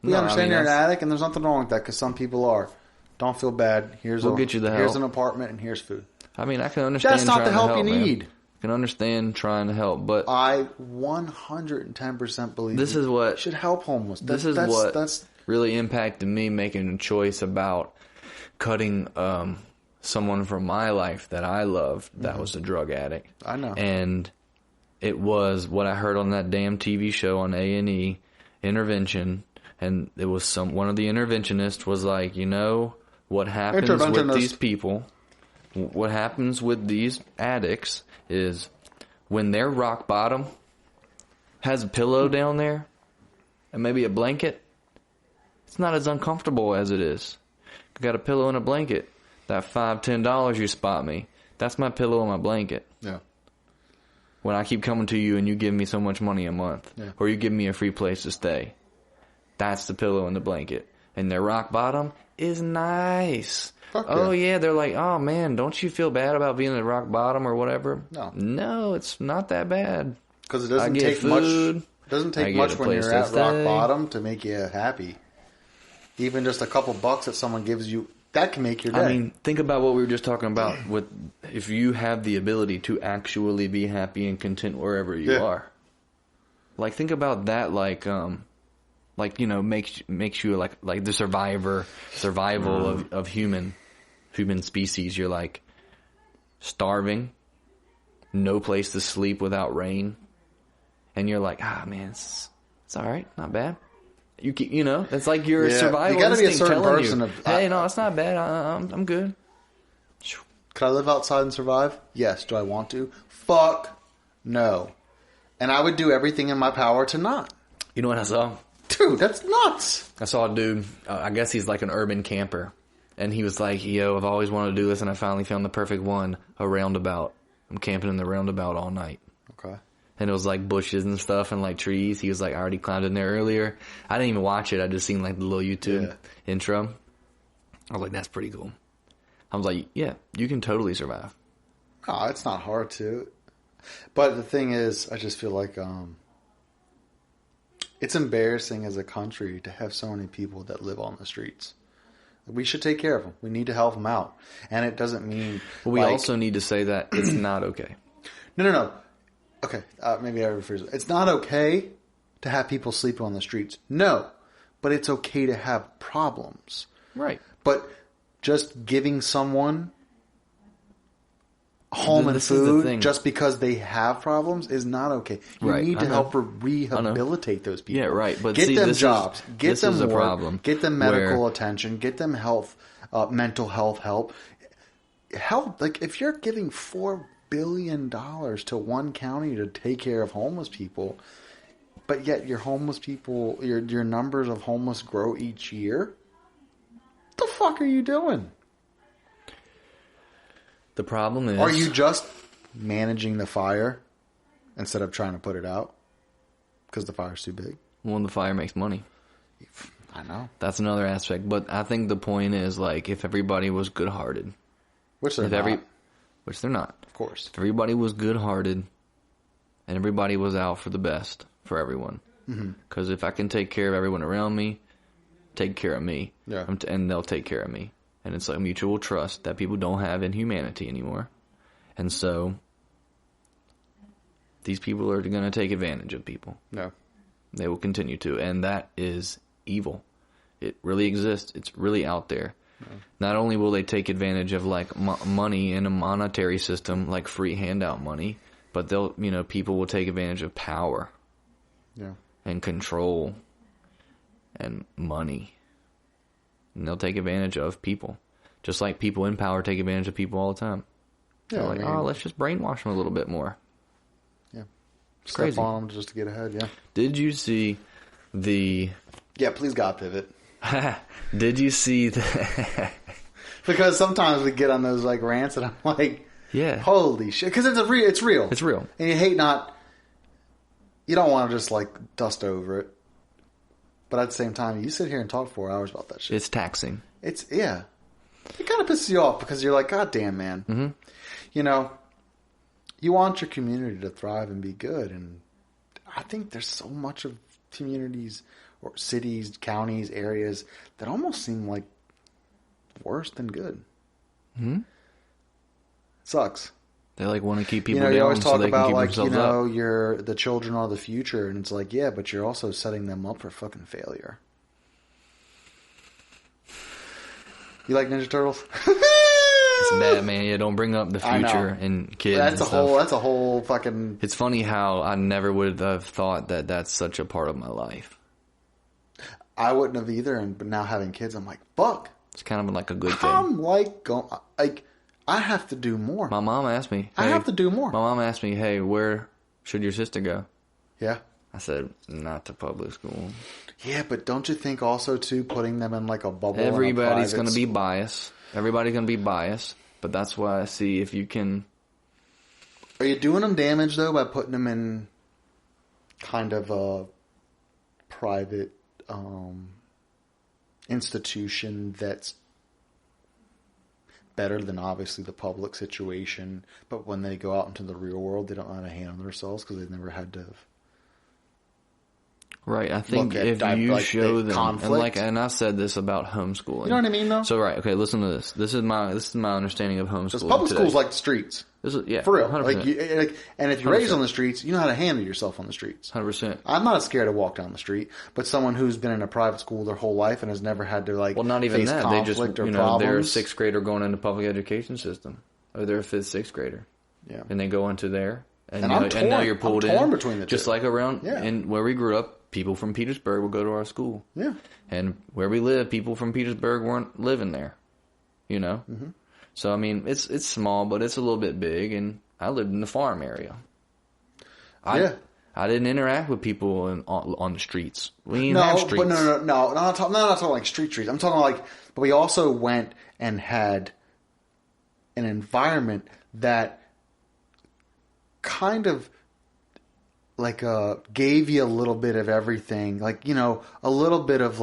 we understand you're an addict, and there's nothing wrong with that because some people are. Don't feel bad. We'll get you the help. Here's an apartment, and here's food. I mean, I can understand. That's not the help you need. I can understand trying to help, but I 110% believe this is what should help homeless. This is what really impacted me making a choice about cutting someone from my life that I loved that was a drug addict. I know. And it was what I heard on that damn TV show on A&E, Intervention, and it was one of the interventionists was like, what happens with these people, what happens with these addicts is when they're rock bottom, has a pillow down there and maybe a blanket, it's not as uncomfortable as it is. I got a pillow and a blanket. That $5, $10 you spot me, that's my pillow and my blanket. Yeah. When I keep coming to you and you give me so much money a month, or you give me a free place to stay, that's the pillow and the blanket. And their rock bottom is nice. Yeah, they're like, oh man, don't you feel bad about being at rock bottom or whatever? No, it's not that bad. Because it doesn't take much. It doesn't take much when you're at rock bottom to make you happy. Even just a couple bucks that someone gives you. that can make your day. I mean, think about what we were just talking about. With if you have the ability to actually be happy and content wherever you are, like think about that. Like makes you like the survival of human species. You're like starving, no place to sleep without rain, and you're like, man, it's all right, not bad. It's like your survival you gotta be a instinct certain telling person you, hey, no, it's not bad. I'm good. Could I live outside and survive? Yes. Do I want to? Fuck no. And I would do everything in my power to not. You know what I saw? Dude, that's nuts. I saw a dude, I guess he's like an urban camper. And he was like, yo, I've always wanted to do this, and I finally found the perfect one, a roundabout. I'm camping in the roundabout all night. Okay. And it was like bushes and stuff and like trees. He was like, I already climbed in there earlier. I didn't even watch it. I just seen like the little YouTube intro. I was like, that's pretty cool. I was like, yeah, you can totally survive. Oh, it's not hard to. But the thing is, I just feel like it's embarrassing as a country to have so many people that live on the streets. We should take care of them. We need to help them out. And it doesn't mean... Well, we also need to say that it's not okay. No. Okay, maybe I rephrase it. It's not okay to have people sleeping on the streets. No, but it's okay to have problems. Right. But just giving someone home and food just because they have problems is not okay. You need to help rehabilitate those people. Yeah, right. But get them jobs, get them work, get them medical attention, get them health, mental health help. Help, like if you're giving $4 billion to one county to take care of homeless people, but yet your homeless people, your numbers of homeless grow each year. What the fuck are you doing? The problem is... Are you just managing the fire instead of trying to put it out? Because the fire's too big? Well, the fire makes money. I know. That's another aspect. But I think the point is, like, if everybody was good-hearted... Which they're not. Which they're not. Of course. If everybody was good-hearted and everybody was out for the best for everyone. Because if I can take care of everyone around me, take care of me. Yeah. And they'll take care of me. And it's like mutual trust that people don't have in humanity anymore. And so these people are going to take advantage of people. No. They will continue to. And that is evil. It really exists. It's really out there. No. Not only will they take advantage of like money in a monetary system, like free handout money, but people will take advantage of power. Yeah. And control and money. And they'll take advantage of people. Just like people in power take advantage of people all the time. Yeah, they're like, let's just brainwash them a little bit more. Yeah. It's crazy. Step on them just to get ahead, yeah. Did you see the... Yeah, please God pivot. Did you see Because sometimes we get on those like rants and I'm like, holy shit. Because it's real. It's real. And you don't want to just like dust over it. But at the same time, you sit here and talk 4 hours about that shit. It's taxing. It kind of pisses you off because you're like, God damn, man. Mm-hmm. You want your community to thrive and be good. And I think there's so much of communities or cities, counties, areas that almost seem like worse than good. Mm-hmm. Sucks. They like want to keep people down. You always talk so they about can keep like, themselves up. the children are the future. And it's like, yeah, but you're also setting them up for fucking failure. You like Ninja Turtles? It's bad, man. Yeah, don't bring up the future and kids. That's a whole fucking... It's funny how I never would have thought that that's such a part of my life. I wouldn't have either, but now having kids, I'm like, fuck. It's kind of like a good thing. I'm like, I have to do more. My mom asked me. I have to do more. My mom asked me, hey, where should your sister go? Yeah. I said, not to public school. Yeah, but don't you think also, too, putting them in like a bubble? Everybody's going to be biased. Everybody's going to be biased. But that's why I see if you can... Are you doing them damage, though, by putting them in kind of a private institution that's better than obviously the public situation, but when they go out into the real world, they don't know how to handle themselves because they've never had to. Right. I think if you show them conflict. And I said this about homeschooling. You know what I mean, though? So right. Okay. Listen to this. This is my understanding of homeschooling. Because public schools like the streets. For real. 100%. And if you're raised on the streets, you know how to handle yourself on the streets. 100%. I'm not scared to walk down the street, but someone who's been in a private school their whole life and has never had to not even face that. conflict They just, or problems. They're a 6th grader going into public education system, or they're a 5th, 6th grader. Yeah. And they go into there, and now you're pulled in. I'm torn between the two. Just like around, and where we grew up, people from Petersburg would go to our school. Yeah. And where we live, people from Petersburg weren't living there. Mm-hmm. So I mean, it's small, but it's a little bit big, and I lived in the farm area. I didn't interact with people on the streets. We didn't have streets. But no. I'm not talking like streets. I'm talking but we also went and had an environment that kind of gave you a little bit of everything. A little bit of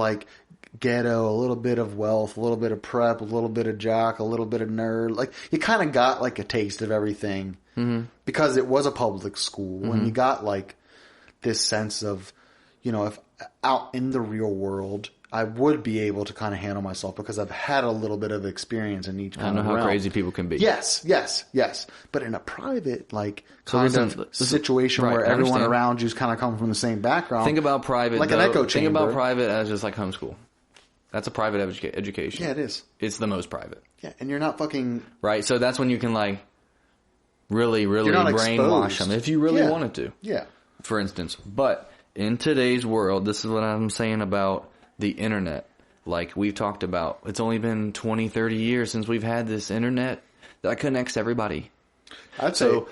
ghetto, a little bit of wealth, a little bit of prep, a little bit of jock, a little bit of nerd. You kind of got a taste of everything because it was a public school, and you got this sense of, if out in the real world, I would be able to kind of handle myself because I've had a little bit of experience in each kind of realm. I know how crazy people can be. Yes. But in a private, situation where everyone around you's kind of coming from the same background. Think about private, an echo chamber. Think about private as just like homeschool. That's a private education. Yeah, it is. It's the most private. Yeah, and you're not fucking... Right, so that's when you can, really brainwash them if you really wanted to. Yeah. For instance. But in today's world, this is what I'm saying about the internet. We've talked about, it's only been 20, 30 years since we've had this internet that connects everybody. So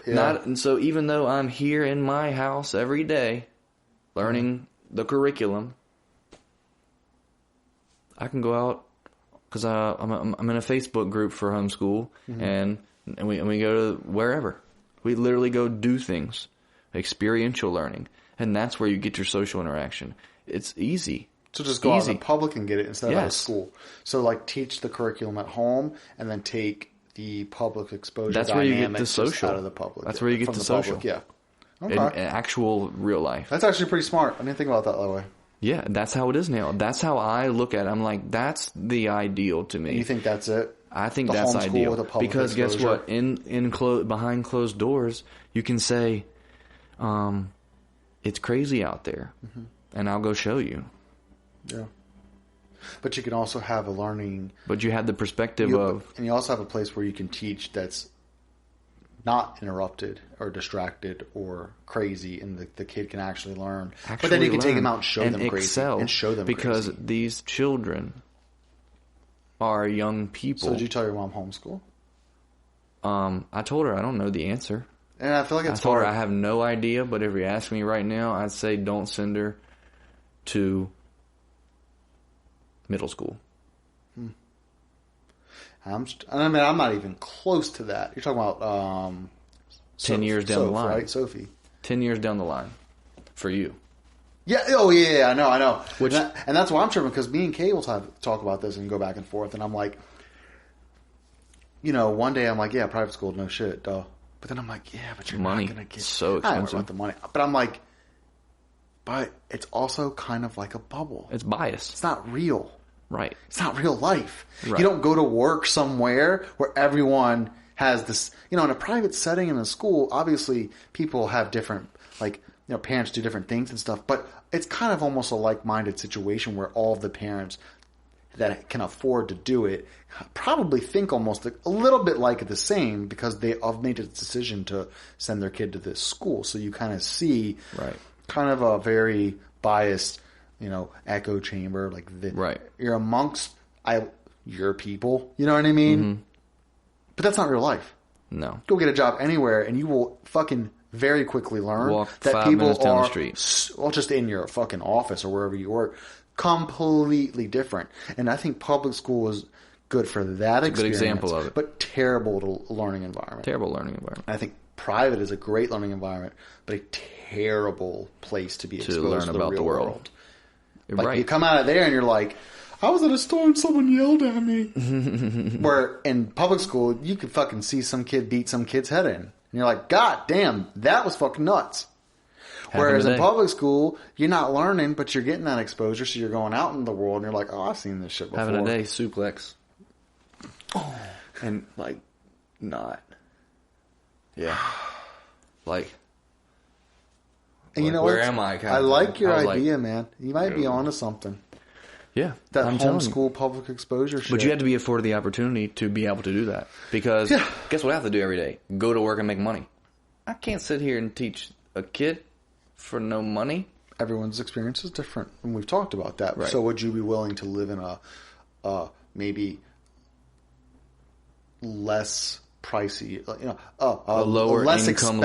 even though I'm here in my house every day learning the curriculum, I can go out because I'm in a Facebook group for homeschool, and we go to wherever. We literally go do things, experiential learning, and that's where you get your social interaction. It's easy. So just go out in the public and get it instead of out of school. So teach the curriculum at home and then take the public exposure. That's where you get the social out of the public. That's where you get the social. Yeah. Okay. In actual real life. That's actually pretty smart. I didn't think about that way. Yeah, that's how it is now. That's how I look at it. I'm that's the ideal to me. And you think that's it? I think that's ideal. Because guess what? Behind closed doors, you can say, it's crazy out there. And I'll go show you. Yeah. But you can also have a learning... But you have the perspective of... And you also have a place where you can teach that's not interrupted or distracted or crazy, and the kid can actually learn. But then you can take them out and show them crazy. And show them because crazy. These children are young people. So did you tell your mom homeschool? I told her I don't know the answer. And I feel like it's I told her I have no idea, but if you ask me right now, I'd say don't send her to middle school. I'm not even close to that. You're talking about 10 years down the line, right, Sophie? 10 years down the line for you. Yeah. Oh, yeah. I know. And that's why I'm tripping, because me and Kay will talk about this and go back and forth, and I'm like, one day I'm like, yeah, private school, no shit, duh. But then I'm like, yeah, but you're money. not gonna get so expensive. I don't worry about the money, but I'm like, but it's also kind of like a bubble. It's biased. It's not real. Right. It's not real life. Right. You don't go to work somewhere where everyone has this, in a private setting in a school, obviously people have different, parents do different things and stuff, but it's kind of almost a like-minded situation where all of the parents that can afford to do it probably think almost a little bit like the same, because they have made a decision to send their kid to this school. So you kind of see kind of a very biased, echo chamber, right. You're amongst your people, you know what I mean? Mm-hmm. But that's not real life. No. Go get a job anywhere and you will fucking very quickly learn that 5 people minutes down are, the street. Well, just in your fucking office or wherever you work, completely different. And I think public school is good for that experience. Good example of it. But terrible learning environment. Terrible learning environment. I think private is a great learning environment, but a terrible place to be exposed to learn the about real the world. world. You're right. You come out of there and you're like, I was at a store and someone yelled at me. Where in public school, you could fucking see some kid beat some kid's head in. And you're like, God damn, that was fucking nuts. Whereas in public school, you're not learning, but you're getting that exposure, so you're going out in the world and you're like, oh, I've seen this shit before. Having a day, suplex. Oh. And, like, not. Yeah. Like. And you know where am I? I like your idea, man. You might be onto something. Yeah. That homeschool public exposure shit. But you have to be afforded the opportunity to be able to do that. Because guess what I have to do every day? Go to work and make money. I can't sit here and teach a kid for no money. Everyone's experience is different, and we've talked about that. Right. So would you be willing to live in a maybe less pricey, a lower less income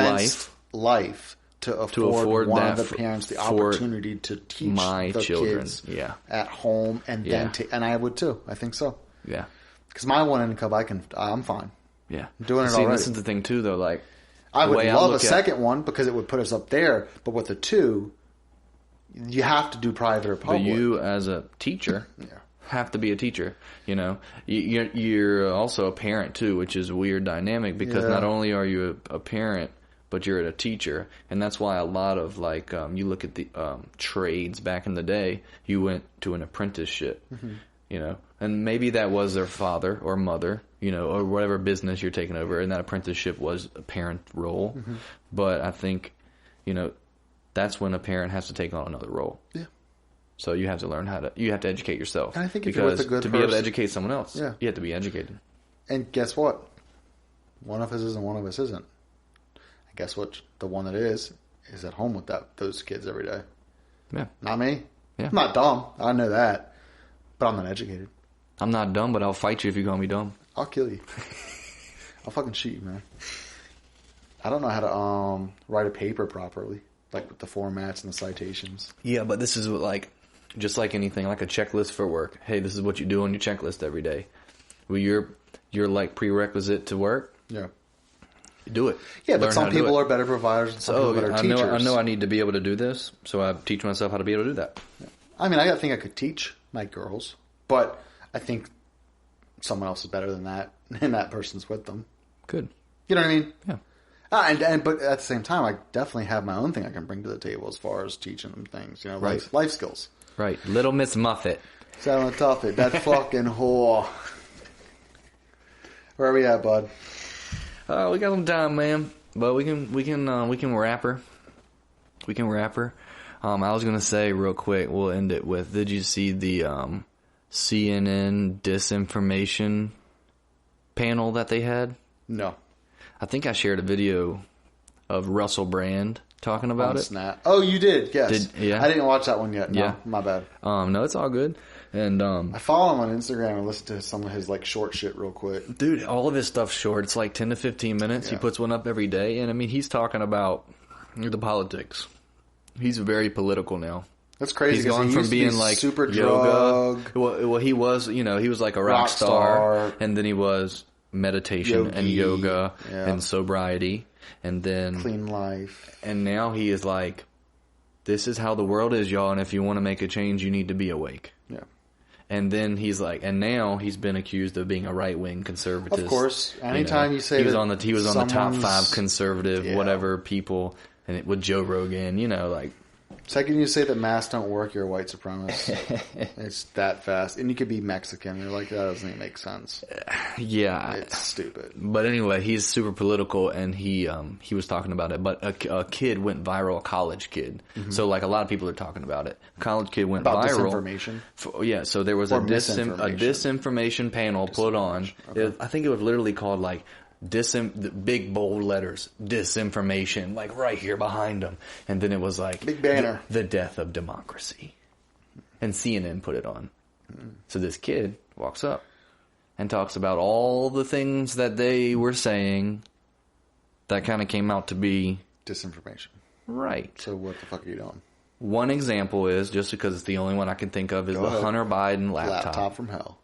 life to afford one of the parents the opportunity to teach my the children kids at home, and then and I would too. I think so. Yeah, because my one income, I'm fine. Yeah, I'm doing it already. This is the thing too, though. Like, I would love a second one because it would put us up there. But with the two, you have to do private or public. But you, as a teacher, have to be a teacher. You know, you're also a parent too, which is a weird dynamic because not only are you a parent, but you're a teacher, and that's why a lot of like you look at the trades back in the day. You went to an apprenticeship, you know, and maybe that was their father or mother, you know, or whatever business you're taking over, and that apprenticeship was a parent role. But I think, you know, that's when a parent has to take on another role. Yeah. So you have to learn you have to educate yourself. And I think if you're with a good to be able to educate someone else, you have to be educated. And guess what? One of us is and one of us isn't. Guess what? The one that is at home with those kids every day. Yeah. Not me. Yeah. I'm not dumb. I know that. But I'm not educated. I'm not dumb, but I'll fight you if you call me dumb. I'll kill you. I'll fucking shoot you, man. I don't know how to write a paper properly. Like with the formats and the citations. Yeah, but this is like, just like anything, like a checklist for work. Hey, this is what you do on your checklist every day. Well, you're like prerequisite to work. Yeah. Do it. Yeah, but some people are better providers and some people are better teachers. I know I need to be able to do this, so I teach myself how to be able to do that. Yeah. I mean, I think I could teach my girls, but I think someone else is better than that, and that person's with them. Good. You know what I mean? Yeah. But at the same time, I definitely have my own thing I can bring to the table as far as teaching them things, you know, life skills. Right. Little Miss Muffet. Silent Tuffet, that fucking whore. Where are we at, bud? We got some time, man, but we can wrap her. We can wrap her. I was gonna say real quick. We'll end it with. Did you see the CNN disinformation panel that they had? No. I think I shared a video of Russell Brand talking about it. Snap. Oh, you did? Yes. I didn't watch that one yet. No, my bad. No, it's all good. And I follow him on Instagram and listen to some of his like short shit real quick. Dude, all of his stuff's short. It's like 10 to 15 minutes. Yeah. He puts one up every day, and I mean, he's talking about the politics. He's very political now. That's crazy. He's gone from being like super yoga. Well, he was, you know, he was like a rock star, and then he was meditation and yoga and sobriety, and then clean life. And now he is like, this is how the world is, y'all, and if you want to make a change, you need to be awake. Yeah. And then he's like, and now he's been accused of being a right-wing conservative. Of course, anytime you say he was on the top 5 conservative whatever people, and with Joe Rogan, you know, like. Second you say that masks don't work, you're a white supremacist. It's that fast. And you could be Mexican. You're like, that doesn't even make sense. Yeah. It's stupid. But anyway, he's super political, and he was talking about it. But a kid went viral, a college kid. Mm-hmm. So, like, a lot of people are talking about it. A college kid went about viral. Disinformation? So there was a disinformation panel put on. Okay. I think it was literally called, like, the big bold letters, disinformation, like right here behind them. And then it was like big banner, the death of democracy. And CNN put it on. So this kid walks up and talks about all the things that they were saying that kind of came out to be disinformation. Right. So what the fuck are you doing? One example is, just because it's the only one I can think of, is the Hunter Biden laptop. Laptop from hell.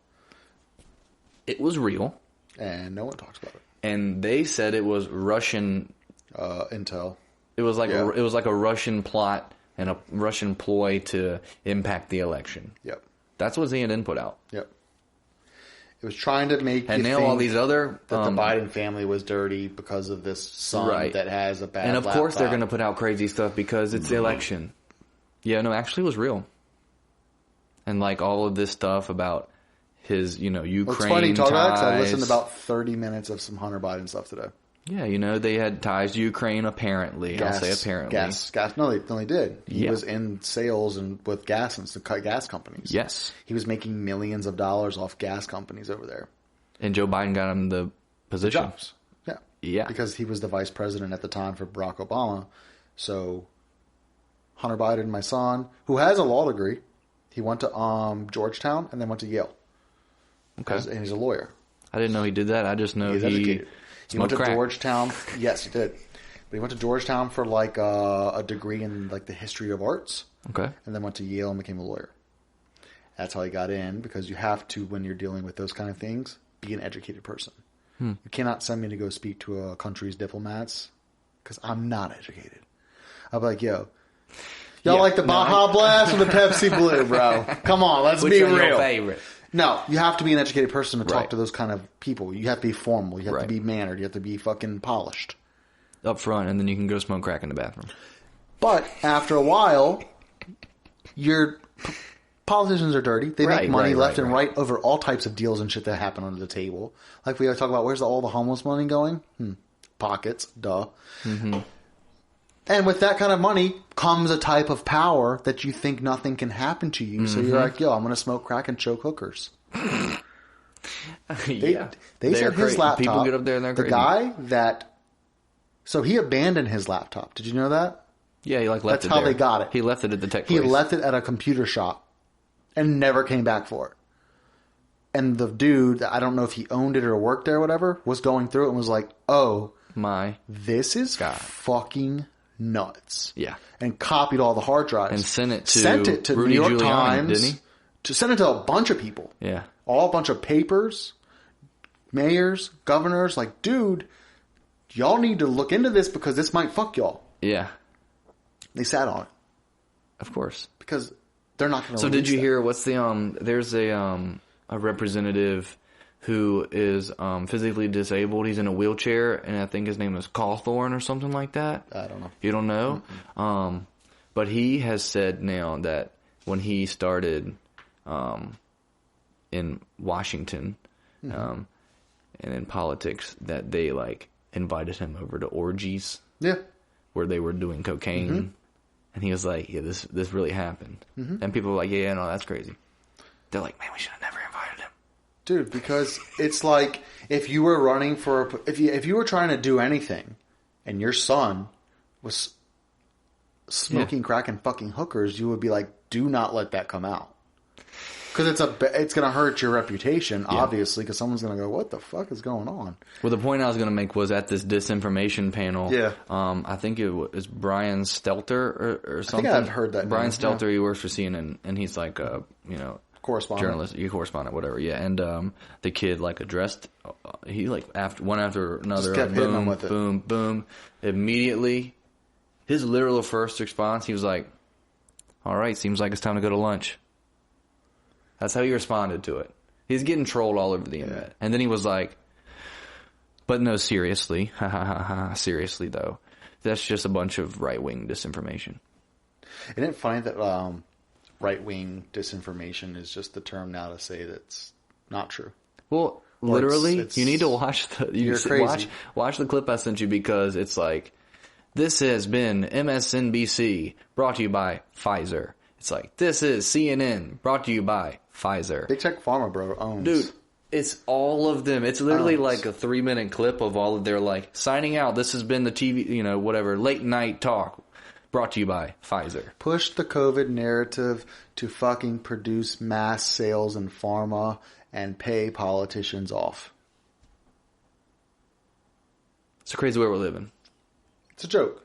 It was real. And no one talks about it. And they said it was Russian intel. It was like it was like a Russian plot and a Russian ploy to impact the election. Yep. That's what CNN put out. Yep. It was trying to make and you now think all these other that the Biden family was dirty because of this son that has a bad And of course laptop. they're going to put out crazy stuff because it's the election. Yeah, no, actually it was real. And like all of this stuff about his, Ukraine It's funny you talk about that because I listened to ties. about 30 minutes of some Hunter Biden stuff today. Yeah, they had ties to Ukraine apparently. I'll say apparently. Gas. No, they did. He Yeah. was in sales and with gas and gas companies. Yes. He was making millions of dollars off gas companies over there. And Joe Biden got him the position. Jobs. Yeah. Yeah. Because he was the vice president at the time for Barack Obama. So Hunter Biden, my son, who has a law degree, he went to Georgetown and then went to Yale. Okay. And he's a lawyer. I didn't know he did that. I just know He's educated. He went to crack. Georgetown. Yes, he did. But he went to Georgetown for like a degree in like the history of arts. Okay. And then went to Yale and became a lawyer. That's how he got in, because you have to, when you're dealing with those kind of things, be an educated person. You cannot send me to go speak to a country's diplomats because I'm not educated. I'll be like, y'all like the Baja Blast or the Pepsi Blue, bro? Come on, let's be real. Your favorite? No, you have to be an educated person to talk to those kind of people. You have to be formal. You have to be mannered. You have to be fucking polished. Up front, and then you can go smoke crack in the bathroom. But after a while, politicians are dirty. They make money left and right over all types of deals and shit that happen under the table. Like we always talk about, where's all the homeless money going? Pockets, duh. Mm-hmm. And with that kind of money comes a type of power that you think nothing can happen to you. Mm-hmm. So you're like, I'm going to smoke crack and choke hookers. They said his laptop. People get up there and they're the guy that. So he abandoned his laptop. Did you know that? Yeah, he left That's it how there. they got it. He left it at the tech He place. left it at a computer shop and never came back for it. And the dude, I don't know if he owned it or worked there or whatever, was going through it and was like, this is fucking nuts. Yeah. And copied all the hard drives. And sent it to Rudy New York Giuliani, Times. didn't he? To send it to a bunch of people. Yeah. All a bunch of papers, mayors, governors. Like, dude, y'all need to look into this because this might fuck y'all. Yeah. They sat on it. Of course. Because they're not going to So did you hear what's the, there's a representative who is physically disabled. He's in a wheelchair, and I think his name is Cawthorn or something like that. I don't know. You don't know? Mm-hmm. But he has said now that when he started in Washington and in politics, that they like invited him over to orgies. Yeah. Where they were doing cocaine. Mm-hmm. And he was like, this really happened. Mm-hmm. And people were like, yeah, no, that's crazy. They're like, man, we should have never invited him. Dude, because it's like if you were running for if you were trying to do anything, and your son was smoking crack and fucking hookers, you would be like, do not let that come out, because it's going to hurt your reputation, obviously, because someone's going to go, what the fuck is going on? Well, the point I was going to make was at this disinformation panel. Yeah, I think it was Brian Stelter or something. I think I've heard that. Brian Stelter, he works for CNN, and he's like correspondent, correspondent, whatever. Yeah, and the kid like addressed, he like one after another, just kept hitting him with it. Boom, boom. Immediately, his literal first response, he was like, "All right, seems like it's time to go to lunch." That's how he responded to it. He's getting trolled all over the internet, and then he was like, "But no, seriously, seriously though, that's just a bunch of right-wing disinformation." Isn't it funny that right-wing disinformation is just the term now to say that's not true? Well, literally, you need to watch watch the clip I sent you, because it's like, this has been MSNBC brought to you by Pfizer. It's like, this is CNN brought to you by Pfizer. Big Tech Pharma, bro, owns. Dude, it's all of them. It's literally like a 3-minute clip of all of their like signing out. This has been the TV, whatever, late night talk. Brought to you by Pfizer. Push the COVID narrative to fucking produce mass sales in pharma and pay politicians off. It's a crazy way we're living. It's a joke.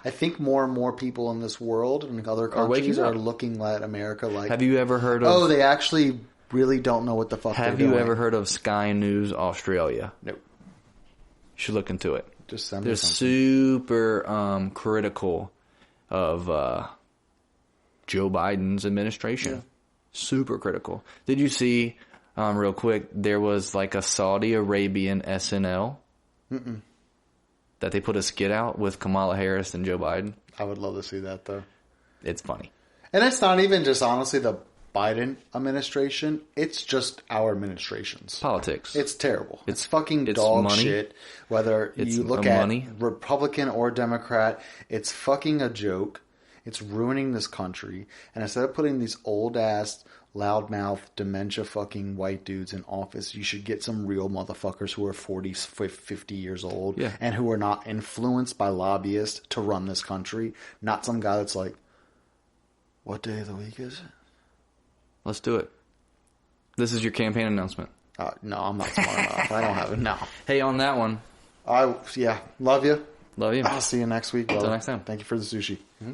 I think more and more people in this world and other countries are looking at America like... Have you ever heard of... Oh, they actually really don't know what the fuck they're doing. Have you ever heard of Sky News Australia? Nope. You should look into it. Just send me They're something. super critical of Joe Biden's administration. Yeah. Super critical. Did you see real quick, there was like a Saudi Arabian SNL that they put a skit out with Kamala Harris and Joe Biden. I would love to see that, though. It's funny. And it's not even just, honestly, the Biden administration. It's just our administrations. Politics. It's terrible. It's fucking dog money. Shit. Whether you look at Republican or Democrat, it's fucking a joke. It's ruining this country. And instead of putting these old-ass, loudmouth, dementia fucking white dudes in office, you should get some real motherfuckers who are 40, 50 years old and who are not influenced by lobbyists to run this country. Not some guy that's like, what day of the week is it? Let's do it. This is your campaign announcement. No, I'm not smart enough. I don't have it. No. Hey, on that one. Love you. Love you. I'll see you next week, brother. Until next time. Thank you for the sushi. Mm-hmm.